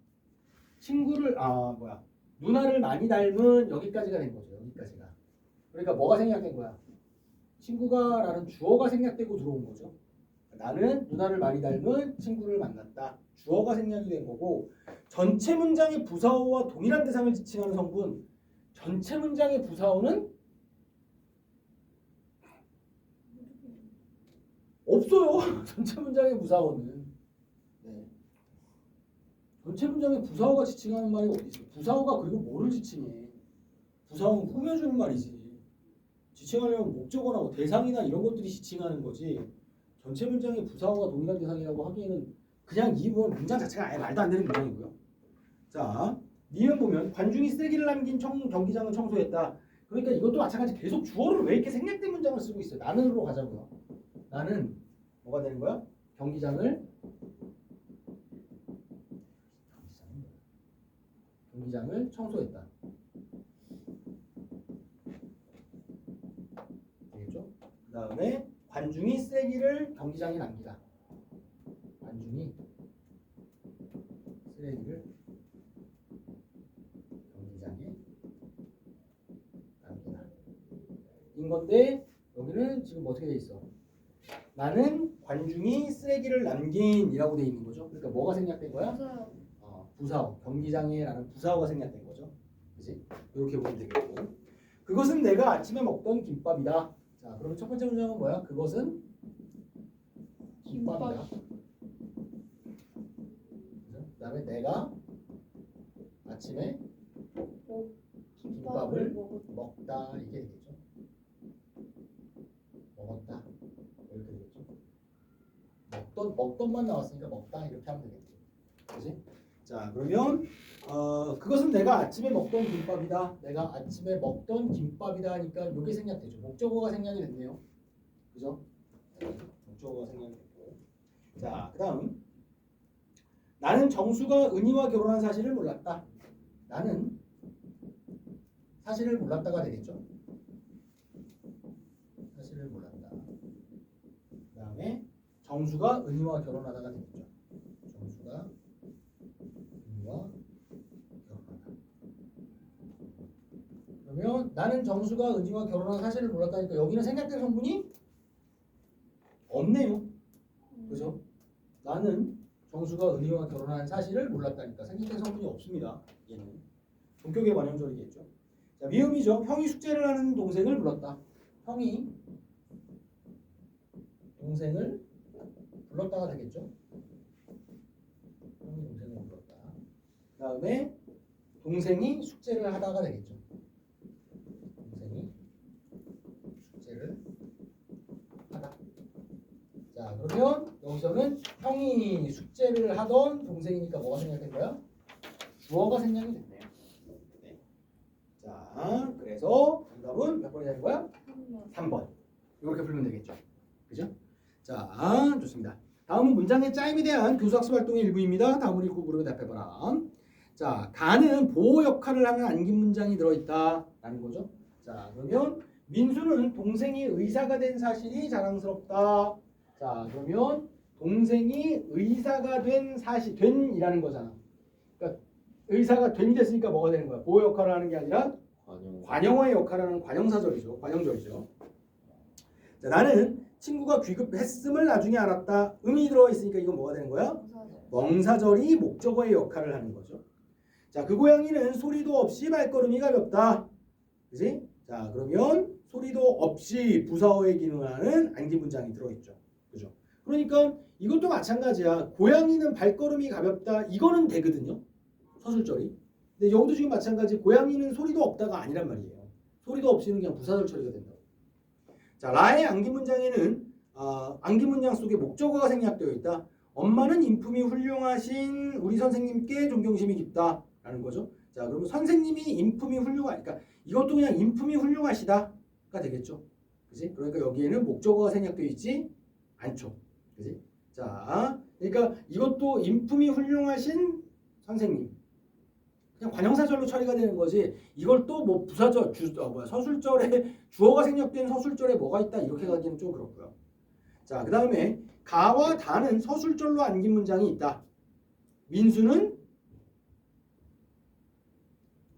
누나를 많이 닮은 여기까지가 된 거죠. 여기까지가. 그러니까 뭐가 생략된 거야? 친구가라는 주어가 생략되고 들어온 거죠. 나는 누나를 많이 닮은 친구를 만났다. 주어가 생략이 된 거고 전체 문장의 부사어와 동일한 대상을 지칭하는 성분 전체 문장의 부사어는 없어요. 전체 문장의 부사어는 네. 전체 문장의 부사어가 지칭하는 말이 어디 있어? 부사어가 그리고 뭐를 지칭해? 부사어는 꾸며주는 말이지. 지칭하려면 목적어나 뭐 대상이나 이런 것들이 지칭하는 거지. 전체 문장의 부사어가 동일한 대상이라고 하기에는 그냥 이 문장 자체가 아예 말도 안 되는 문장이고요. 자, 니은 보면 관중이 쓰레기를 남긴 경기장을 청소했다. 그러니까 이것도 마찬가지 계속 주어를 왜 이렇게 생략된 문장을 쓰고 있어요? 나는으로 가자고요. 나는 뭐가 되는 거야? 경기장을 청소했다. 되겠죠? 그 다음에 관중이 쓰레기를 경기장에 남기다. 관중이 쓰레기를 경기장에 남기다. 인 건데 여기는 지금 어떻게 돼 있어? 나는 관중이 쓰레기를 남긴이라고 돼 있는 거죠. 그러니까 뭐가 생략된 거야? 부사요. 부사어, 경기장에라는 부사어가 생략된 거죠. 그지? 이렇게 보면 되겠고. 그것은 내가 아침에 먹던 김밥이다. 자, 그러면 첫 번째 문장은 뭐야? 그것은 김밥이다. 그다음에 내가 아침에 김밥을 먹다 이게 되겠죠. 먹었다 이렇게 되겠죠. 먹던만 나왔으니까 먹다 이렇게 하면 되겠지. 그지? 자, 그러면 그것은 내가 아침에 먹던 김밥이다. 내가 아침에 먹던 김밥이다 하니까 이게 생략되죠. 목적어가 생략이 됐네요. 그죠? 목적어가 생략이 됐고. 자, 그다음 나는 정수가 은희와 결혼한 사실을 몰랐다. 나는 사실을 몰랐다가 되겠죠. 사실을 몰랐다. 그다음에 정수가 은희와 결혼하다가 되겠죠. 정수가 은희와 결혼하다. 그러면 나는 정수가 은지와 결혼한 사실을 몰랐다니까 여기는 생략된 성분이 없네요. 그죠? 나는 정수가 은희와 결혼한 사실을 몰랐다니까 생략된 성분이 없습니다. 얘는 본격의 관형절이겠죠. 자, 미음이죠. 형이 숙제를 하는 동생을 불렀다. 형이 동생을 불렀다가 되겠죠. 형이 동생을 불렀다. 그다음에 동생이 숙제를 하다가 되겠죠. 동생이 숙제를 하다. 자, 그러면 여기서는 형이 숙제를 하던 동생이니까 뭐가 생략된 거야? 주어가 생략이 됐네요. 네. 자, 그래서 정답은 몇 번이 되는 거야? 3번. 이렇게 풀면 되겠죠. 그죠? 자, 좋습니다. 다음은 문장의 짜임에 대한 교수학습 활동의 일부입니다. 다음을 읽고 물음에 답해봐라. 자, 가는 보호 역할을 하는 안긴 문장이 들어있다라는 거죠. 자, 그러면 민수는 동생이 의사가 된 사실이 자랑스럽다. 자, 그러면 동생이 의사가 된 사실, 된이라는 거잖아. 그러니까 의사가 된이 됐으니까 뭐가 되는 거야? 보호 역할을 하는 게 아니라 관용어의 역할을 하는 관형사절이죠. 관형절이죠. 자, 나는 친구가 귀급했음을 나중에 알았다. 음이 들어가 있으니까 이건 뭐가 되는 거야? 멍사절이 목적어의 역할을 하는 거죠. 자, 그 고양이는 소리도 없이 발걸음이 가볍다. 그지? 자, 그러면 소리도 없이 부사어의 기능을 하는 안기 문장이 들어있죠. 그죠? 그러니까 이것도 마찬가지야. 고양이는 발걸음이 가볍다. 이거는 되거든요. 서술절이. 근데 여기도 지금 마찬가지. 고양이는 소리도 없다가 아니란 말이에요. 소리도 없이는 그냥 부사절 처리가 된다. 자, 라의 안기 문장에는 안기 문장 속에 목적어가 생략되어 있다. 엄마는 인품이 훌륭하신 우리 선생님께 존경심이 깊다라는 거죠. 자, 그러면 선생님이 인품이 그러니까 이것도 그냥 인품이 훌륭하시다가 되겠죠. 그지? 그러니까 여기에는 목적어가 생략되어 있지 않죠. 그지? 자, 그러니까 이것도 인품이 훌륭하신 선생님. 그냥 관형사절로 처리가 되는 거지. 이걸 또 뭐 부사절, 서술절에 주어가 생략된 서술절에 뭐가 있다 이렇게 가기는 좀 그렇고요. 자, 그 다음에 가와 다는 서술절로 안긴 문장이 있다. 민수는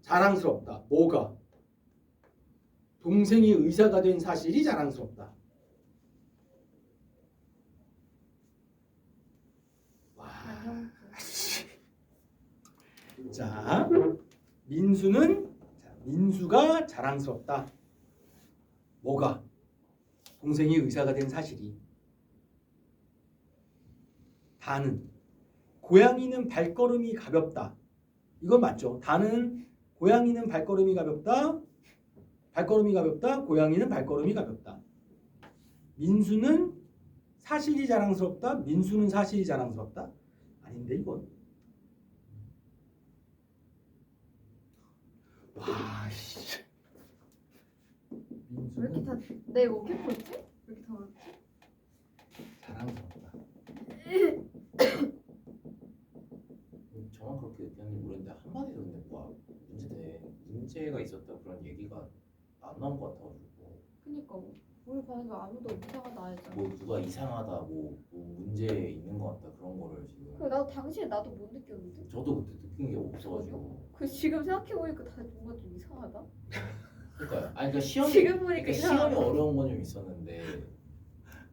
자랑스럽다. 뭐가? 동생이 의사가 된 사실이 자랑스럽다. 와. 자, 민수가 자랑스럽다. 뭐가? 동생이 의사가 된 사실이. 다는 고양이는 발걸음이 가볍다. 이건 맞죠? 다는 고양이는 발걸음이 가볍다. 고양이는 발걸음이 가볍다. 민수는 사실이 자랑스럽다. 민수는 사실이 자랑스럽다. 아닌데 이건. 와, 씨. 왜 이렇게 다 내가 오케이 풀었지? 왜 이렇게 다 어렵지? 자랑스럽다. 저만 그렇게 느꼈는지 모르겠는데 한마디도 근데 뭐 문제가 있었다 그런 얘기가 안 나온 것 같아가지고 그니까 우리 반에서 아무도 이상하다 안 했잖아. 뭐 누가 이상하다 뭐 문제 있는 것 같다 그런 거를 지금 그래 나도 당시에 나도 못 느꼈는데. 저도 그때 느낀 게 없어가지고 그 지금 생각해 보니까 다 뭔가 좀 이상하다. 그러니까 아니 그러니까 시험이 지금 보니까 그러니까 이상하다. 시험이 어려운 건 좀 있었는데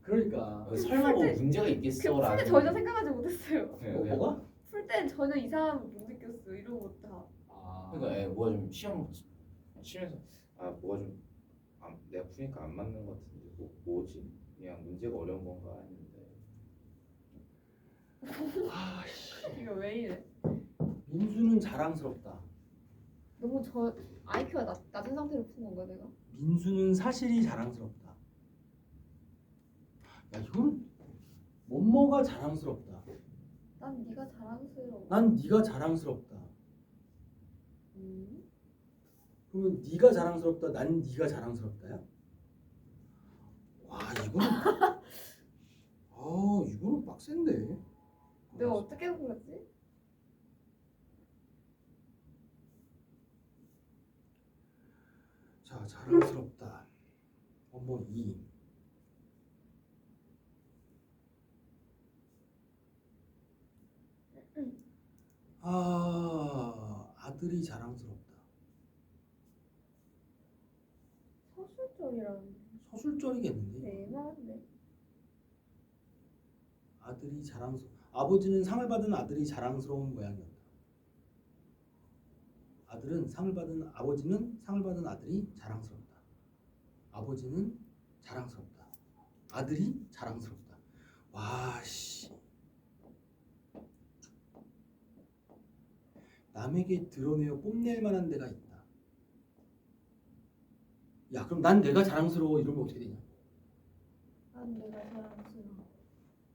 그러니까 설마 뭐 문제가 그 있겠어라는 풀때 전혀 생각하지 못했어요. 네, 뭐가? 풀 때는 전혀 이상함을 못 느꼈어. 이런 거 다. 그러니까 뭐가 좀 시험에서 뭐가 좀 내가 푸니까 안 맞는 것 같은데 뭐지 그냥 문제가 어려운 건가 했는데 이거 왜 이래? 민수는 자랑스럽다. 너무 저 IQ가 낮은 상태로 푼 건가 내가? 민수는 사실이 자랑스럽다. 야, 이건 뭐뭐가 자랑스럽다. 난 네가 자랑스러워. 난 네가 자랑스럽다. 그러면 네가 자랑스럽다. 난 네가 자랑스럽다야? 와, 이거는 빡센데. 내가 어떻게 불렀지? 자, 자랑스럽다. 원본 2. 아들이 자랑스럽다. 서술절이라는. 서술절이겠는데. 네, 애매한데. 아들이 아버지는 상을 받은 아들이 자랑스러운 모양이었다. 아버지는 상을 받은 아들이 자랑스럽다. 아버지는 자랑스럽다. 아들이 자랑스럽다. 와 씨. 남에게 드러내어 뽐낼 만한 데가 있다. 야 그럼 난 내가 자랑스러워 이러면 어떻게 되냐? 난 내가 자랑스러워.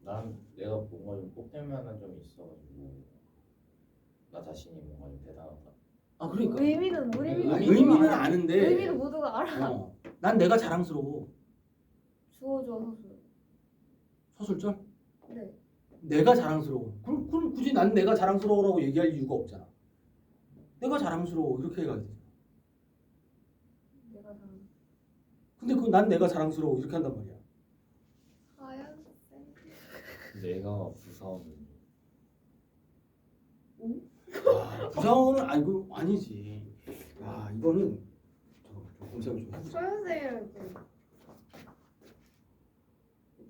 난 내가 뭔가 좀 뽐낼 만한 점이 있어가지고 나 자신이 뭔가 좀 대단하다. 아 그러니까 의미는 의미는 알아. 아는데 의미는 모두가 알아. 난 내가 자랑스러워. 주어줘 서술. 서술절? 네. 내가 자랑스러워. 그럼 굳이 난 내가 자랑스러워라고 얘기할 이유가 없잖아. 내가 자랑스러워 이렇게 해가야 돼. 내가 자랑. 근데 난 내가 자랑스러워 이렇게 한단 말이야. 하얀색. 내가 부사원. 부사원은 아니지. 아 이거는 저 검색을 좀 해보자. 서현생이랑 좀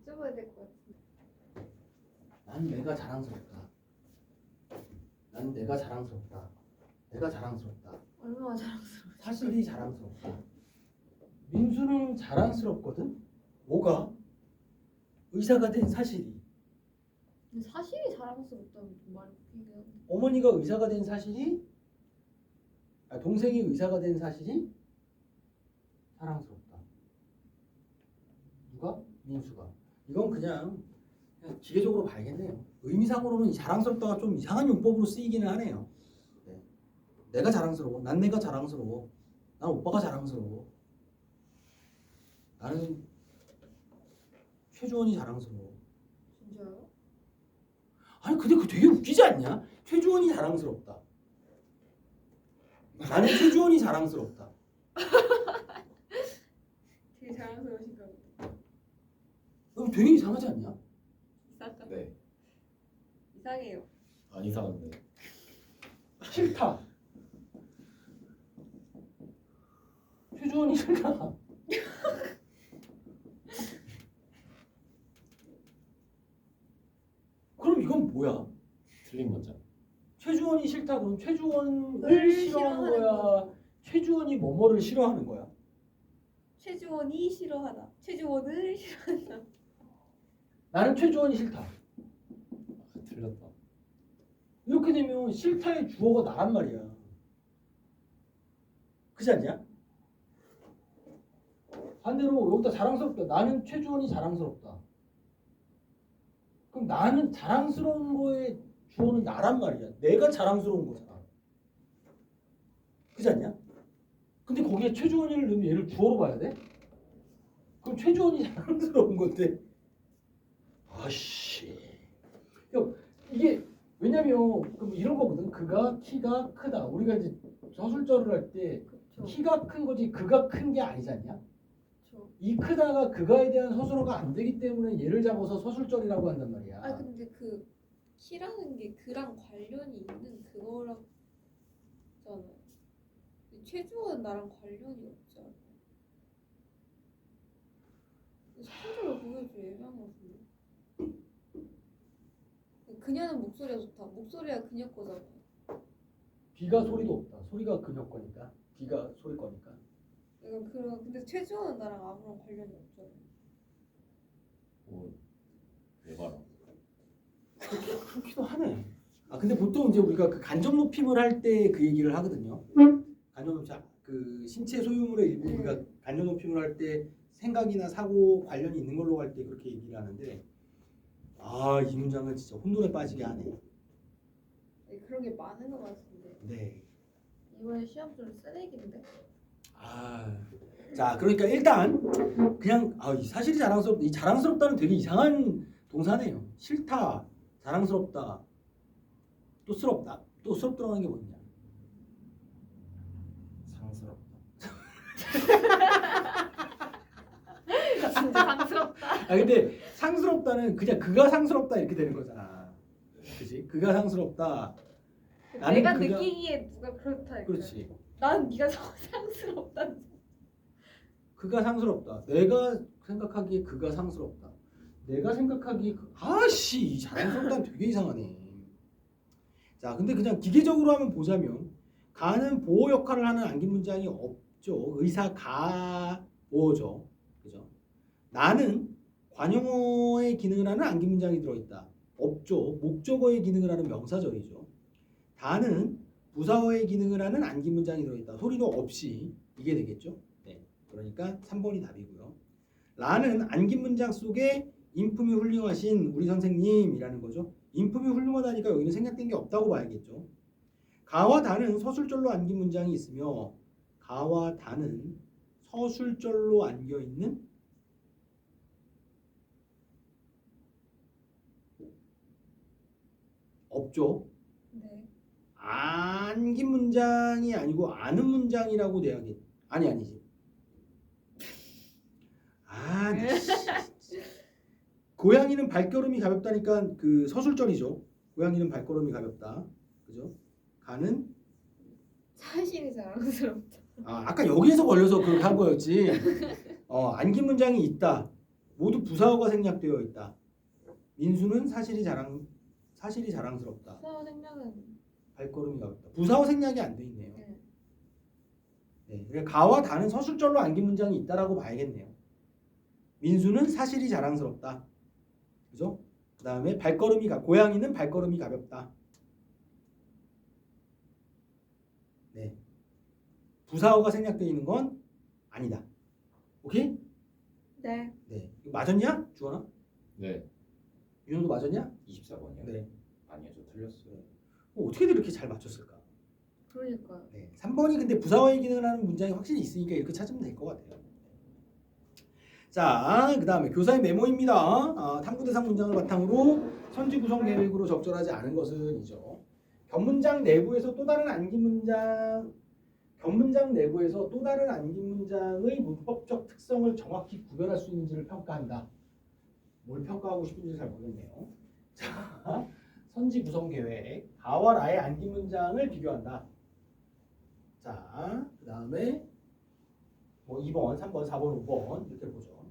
여쭤봐야 될 것 같은데. 난 내가 자랑스럽다. 난 내가 자랑스럽다. 내가 자랑스럽다. 얼마나 자랑스러워. 사실이 자랑스럽다. 민수는 자랑스럽거든. 뭐가? 의사가 된 사실이. 근데 사실이 자랑스럽다는 좀 말이 웃기긴 한데. 어머니가 의사가 된 사실이, 동생이 의사가 된 사실이 자랑스럽다. 누가? 민수가. 이건 그냥 기계적으로 봐야겠네요. 의미상으로는 이 자랑스럽다가 좀 이상한 용법으로 쓰이기는 하네요. 네. 내가 자랑스러워. 난 내가 자랑스러워. 난 오빠가 자랑스러워. 나는 최주원이 자랑스러워. 진짜요? 아니 근데 그 되게 웃기지 않냐? 최주원이 자랑스럽다. 나는 최주원이 자랑스럽다. 되게 자랑스러우신가 보다. 그럼 되게 이상하지 않냐? 이상하다. 네. 이상해요. 안 이상한데. 싫다. 최주원이 싫다. 그럼 이건 뭐야? 틀린 문장. 최주원이 싫다. 그럼 최주원을 을 싫어하는 싫어하는 거야? 최주원이 뭐뭐를 싫어하는 거야? 최주원이 싫어하다. 최주원을 싫어한다. 나는 최주원이 싫다. 아, 틀렸다. 이렇게 되면 싫다의 주어가 나란 말이야. 그렇지 않냐? 반대로 여기다 자랑스럽다. 나는 최주원이 자랑스럽다. 그럼 나는 자랑스러운 거에 주어는 나란 말이야. 내가 자랑스러운 거잖아. 그렇지 않냐? 근데 거기에 최주원이를 넣으면 얘를 주어로 봐야 돼? 그럼 최주원이 자랑스러운 건데. 아씨. 이게 왜냐면 그럼 이런 거거든. 그가 키가 크다. 우리가 이제 서술절을 할 때 그렇죠. 키가 큰 거지 그가 큰 게 아니지 않냐? 그렇죠. 이 크다가 그가에 대한 서술어가 안 되기 때문에 얘를 잡아서 서술절이라고 한단 말이야. 아 근데 그 키라는 게 그랑 관련이 있는 그거라잖아요. 최주원 나랑 관련이 없잖아. 스포츠로 보여줘 애매한 것 같은데. 그녀는 목소리가 좋다. 목소리가 그녀 거잖아. 비가 소리도 없다. 소리가 그녀 거니까. 비가 소리 거니까. 이건 그런 근데 최주원은 나랑 아무런 관련이 없잖아. 왜 봐라. 그렇기도 하네. 아 근데 보통 이제 우리가 그 간접 높임을 할 때 그 얘기를 하거든요. 간접 높임 그 신체 소유물의 일부 우리가 간접 높임을 할 때 생각이나 사고 관련이 있는 걸로 할 때 그렇게 얘기를 하는데 아 이 문장은 진짜 혼돈에 빠지게 하네. 네, 그런 게 많은 것 같은데. 네. 이번에 시험 좀 쓰레기인데. 자 그러니까 일단 그냥 이 사실이 자랑스럽다. 이 자랑스럽다는 되게 이상한 동사네요. 싫다, 자랑스럽다, 또 스럽다. 또 스럽 들어가는 게 뭐냐? 상스럽다. 진짜 상스럽다. 아 근데 상스럽다는 그냥 그가 상스럽다 이렇게 되는 거잖아. 그지? 그가 상스럽다. 나는 내가 그가- 느끼기에 누가 그렇다. 그렇지. 난 네가 상스럽다. 그가 상스럽다. 내가 생각하기에 그가 상스럽다. 내가 생각하기에 아씨 자랑스럽다는 되게 이상하네. 자, 근데 그냥 기계적으로 한번 보자면 가는 보호 역할을 하는 안긴 문장이 없죠. 의사 가 보호죠. 그죠? 나는 관용어의 기능을 하는 안긴 문장이 들어있다. 없죠. 목적어의 기능을 하는 명사절이죠. 다는 부사어의 기능을 하는 안긴 문장이 들어있다. 소리도 없이 이게 되겠죠. 네. 그러니까 3번이 답이고요. 라는 안긴 문장 속에 인품이 훌륭하신 우리 선생님이라는 거죠. 인품이 훌륭하다니까 여기는 생략된 게 없다고 봐야겠죠. 가와 다는 서술절로 안긴 문장이 있으며 가와 다는 서술절로 안겨 있는 없죠. 네. 안긴 문장이 아니고 아는 문장이라고 돼야겠. 아니지. 네. 고양이는 발걸음이 가볍다니까 그 서술절이죠. 고양이는 발걸음이 가볍다. 그죠? 가는 사실이 자랑스럽다. 아까 여기에서 걸려서 그렇게 한 거였지. 안긴 문장이 있다. 모두 부사어가 생략되어 있다. 민수는 사실이 자랑스럽다. 수어 생략은 발걸음이 가볍다. 부사어 생략이 안 돼 있네요. 네. 네, 그러니까 가와 다는 서술절로 안긴 문장이 있다라고 봐야겠네요. 민수는 사실이 자랑스럽다. 그죠? 그 다음에 고양이는 발걸음이 가볍다. 네. 부사어가 생략되어 있는 건 아니다. 오케이? 네. 네. 이거 맞았냐? 주원아? 네. 윤호도 맞았냐? 24번이요? 네. 아니요, 저 틀렸어요. 어떻게 이렇게 잘 맞췄을까? 그러니까요. 네. 3번이 근데 부사어의 기능을 하는 문장이 확실히 있으니까 이렇게 찾으면 될 것 같아요. 자, 그 다음에 교사의 메모입니다. 탐구대상 문장을 바탕으로 선지 구성 계획으로 적절하지 않은 것은 이죠. 견문장 내부에서 또 다른 안긴 문장의 문법적 특성을 정확히 구별할 수 있는지를 평가한다. 뭘 평가하고 싶은지 잘 모르겠네요. 자, 선지 구성 계획, 가와 라의 안긴 문장을 비교한다. 자, 그 다음에 뭐 2번, 3번, 4번, 5번 이렇게 보죠.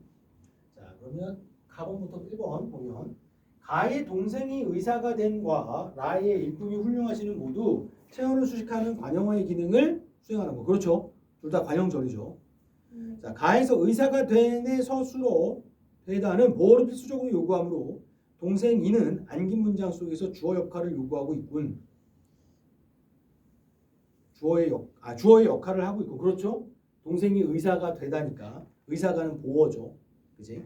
자, 그러면 가번부터 1번 보면 가의 동생이 의사가 된과 라의 일품이 훌륭하시는 모두 체온을 수식하는 관용어의 기능을 수행하는 거. 그렇죠. 둘 다 관용절이죠. 자, 가에서 의사가 된의 서술어 대다는 보어를 필수적으로 요구하므로 동생 이는 안긴 문장 속에서 주어 역할을 요구하고 있군. 주어의 역할을 하고 있고, 그렇죠. 동생이 의사가 되다니까 의사가는 보어죠. 그지?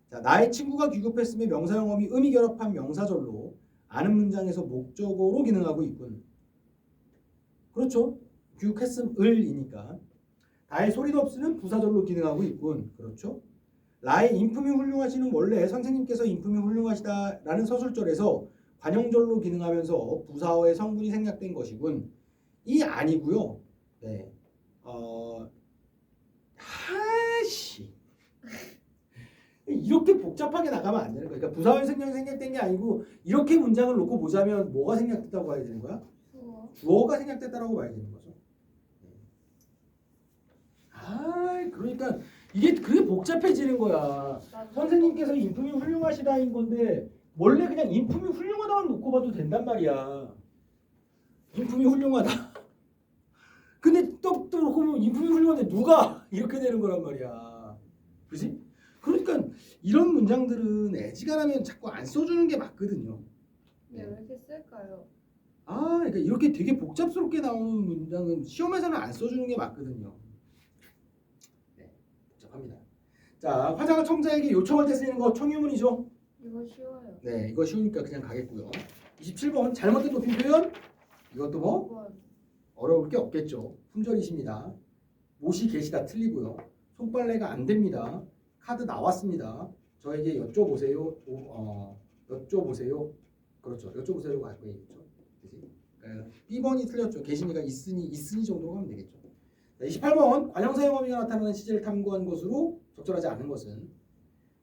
자, 나의 친구가 귀국했음에 명사용어미 음이 결합한 명사절로 아는 문장에서 목적어로 기능하고 있군. 그렇죠. 귀국했음을이니까. 다의 소리도 없으는 부사절로 기능하고 있군. 그렇죠. 라의 인품이 훌륭하시는 원래 선생님께서 인품이 훌륭하시다라는 서술절에서 관용절로 기능하면서 부사어의 성분이 생략된 것이군. 이 아니고요. 네. 이렇게 복잡하게 나가면 안 되는 거야. 그러니까 부사어의 생략이 생략된 게 아니고 이렇게 문장을 놓고 보자면 뭐가 생략됐다고 봐야 되는 거야? 주어가 생략됐다라고 봐야 되는 거죠. 그러니까 이게 그게 복잡해지는 거야. 선생님께서 인품이 훌륭하시다인 건데 원래 그냥 인품이 훌륭하다만 놓고 봐도 된단 말이야. 인품이 훌륭하다. 근데 또 놓고 보면 인품이 훌륭한데 누가 이렇게 되는 거란 말이야. 그지? 그러니까 이런 문장들은 애지간하면 자꾸 안 써주는 게 맞거든요. 네, 왜 이렇게 쓸까요? 그러니까 이렇게 되게 복잡스럽게 나오는 문장은 시험에서는 안 써주는 게 맞거든요. 네, 복잡합니다. 자, 화자가 청자에게 요청할 때 쓰이는 거 청유문이죠. 이거 쉬워요. 네, 이거 쉬우니까 그냥 가겠고요. 27번 잘못된 높임 표현. 이것도 뭐 5번. 어려울 게 없겠죠. 품절이십니다. 못이 계시다 틀리고요. 손빨래가 안 됩니다. 카드 나왔습니다. 저에게 여쭤보세요. 여쭤보세요. 그렇죠. 여쭤보세요라고 할 거겠죠. 그지? 그러니까 B번이 틀렸죠. 계시니까 있으니 정도로 하면 되겠죠. 자, 28번 관형사용어미가 나타나는 시제를 탐구한 것으로 적절하지 않은 것은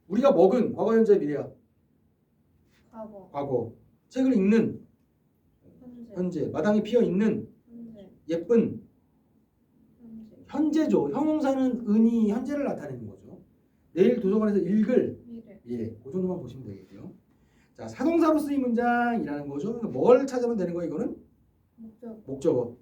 우리가 먹은 과거 현재 미래야. 과거. 책을 읽는 현재. 마당에 피어 있는 현재. 예쁜. 현재. 현재죠. 형용사는 은이 현재를 나타내는 거죠. 내일 도서관에서 읽을 미래. 미래. 그 정도만 보시면 되겠고요. 자, 사동사로 쓰인 문장이라는 거죠. 그러니까 뭘 찾으면 되는 거예요? 이거는 목적. 목적어.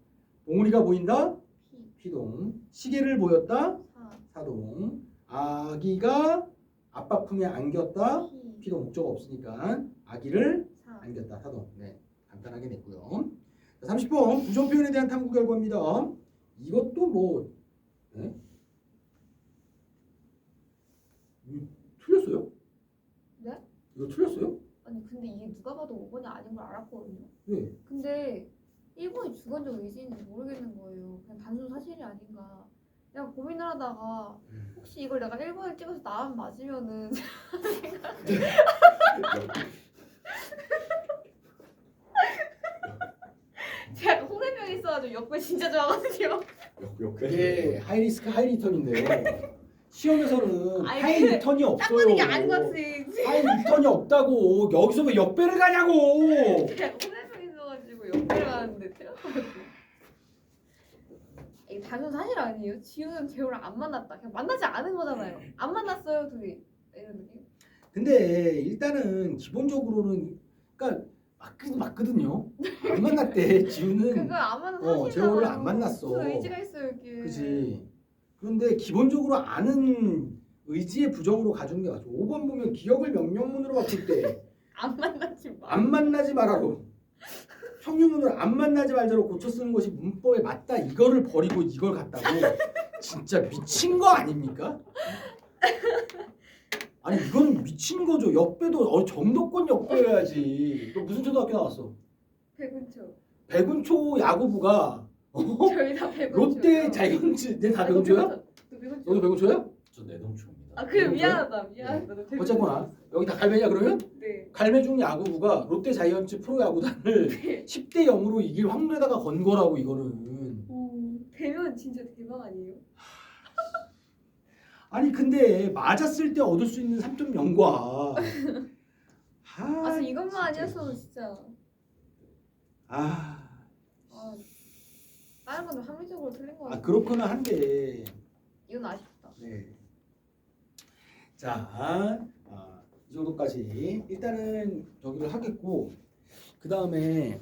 봉우리가 보인다. 피. 피동. 시계를 보였다. 사. 사동. 아기가 아빠 품에 안겼다. 피. 피도 목적어 없으니까 아기를 사. 안겼다. 사동. 네, 간단하게 냈고요. 자, 30번 부정 표현에 대한 탐구 결과입니다. 이것도 뭐 네? 틀렸어요? 네? 이거 틀렸어요? 아니 근데 이게 누가 봐도 5번이 아닌 걸 알았거든요. 네. 근데 1번이 주관적 의지인지 모르겠는 거예요. 그냥 단순 사실이 아닌가. 내가 고민을 하다가 혹시 이걸 내가 1번을 찍어서 나만 맞으면은 제가 홍해병이 있어가지고 역배 진짜 좋아하거든요. 이게 하이리스크 하이리턴인데 시험에서는 아니, 하이리턴이 딱 없어요. 보는 게 아닌 것 같지. 하이리턴이 없다고. 여기서 왜 역배를 가냐고. 제가 홍해병이 있어가지고 역배를 가는데 틀렸거든요. 이게 단순 사실 아니에요? 지우는 재호랑 안 만났다. 그냥 만나지 않은 거잖아요. 안 만났어요 둘이. 이런 느낌? 근데 일단은 기본적으로는 그러니까 맞거든요. 안 만났대. 지우는 그걸 안 만난 사실이잖아요. 재호를 안 만났어. 그 의지가 있어요 여기. 그지. 그런데 기본적으로 아는 의지의 부정으로 가주는 게 맞죠. 5번 보면 기억을 명령문으로 바꿀 때 안 만나지 마. 안 만나지 마라로 평유문으로 안 만나지 말자로 고쳐 쓰는 것이 문법에 맞다. 이거를 버리고 이걸 갖다고 진짜 미친 거 아닙니까? 아니 이거는 미친 거죠. 역배도 정도권 역배해야지. 너 무슨 초등학교 나왔어? 백운초. 백운초 야구부가 저희 다 백운초. 롯데 자이언츠 내다 백운초야? 너도 백운초야? 저 내동초입니다. 아 그래 백운초야? 미안하다. 미안하다. 나 백운초. 어쨌거나 여기 다 갈매냐 그러면? 네. 갈매중 야구부가 롯데 자이언츠 프로야구단을 네. 10대 0으로 이길 확률에다가 건 거라고 이거는. 되면 진짜 대박 아니에요? 아니 근데 맞았을 때 얻을 수 있는 3.0과 아 이것만 아니었어도 진짜. 아 다른 건 합리적으로 틀린 거 같아. 그렇구나 한데 이건 아쉽다. 네. 자, 이 정도까지 일단은 저기를 하겠고 그 다음에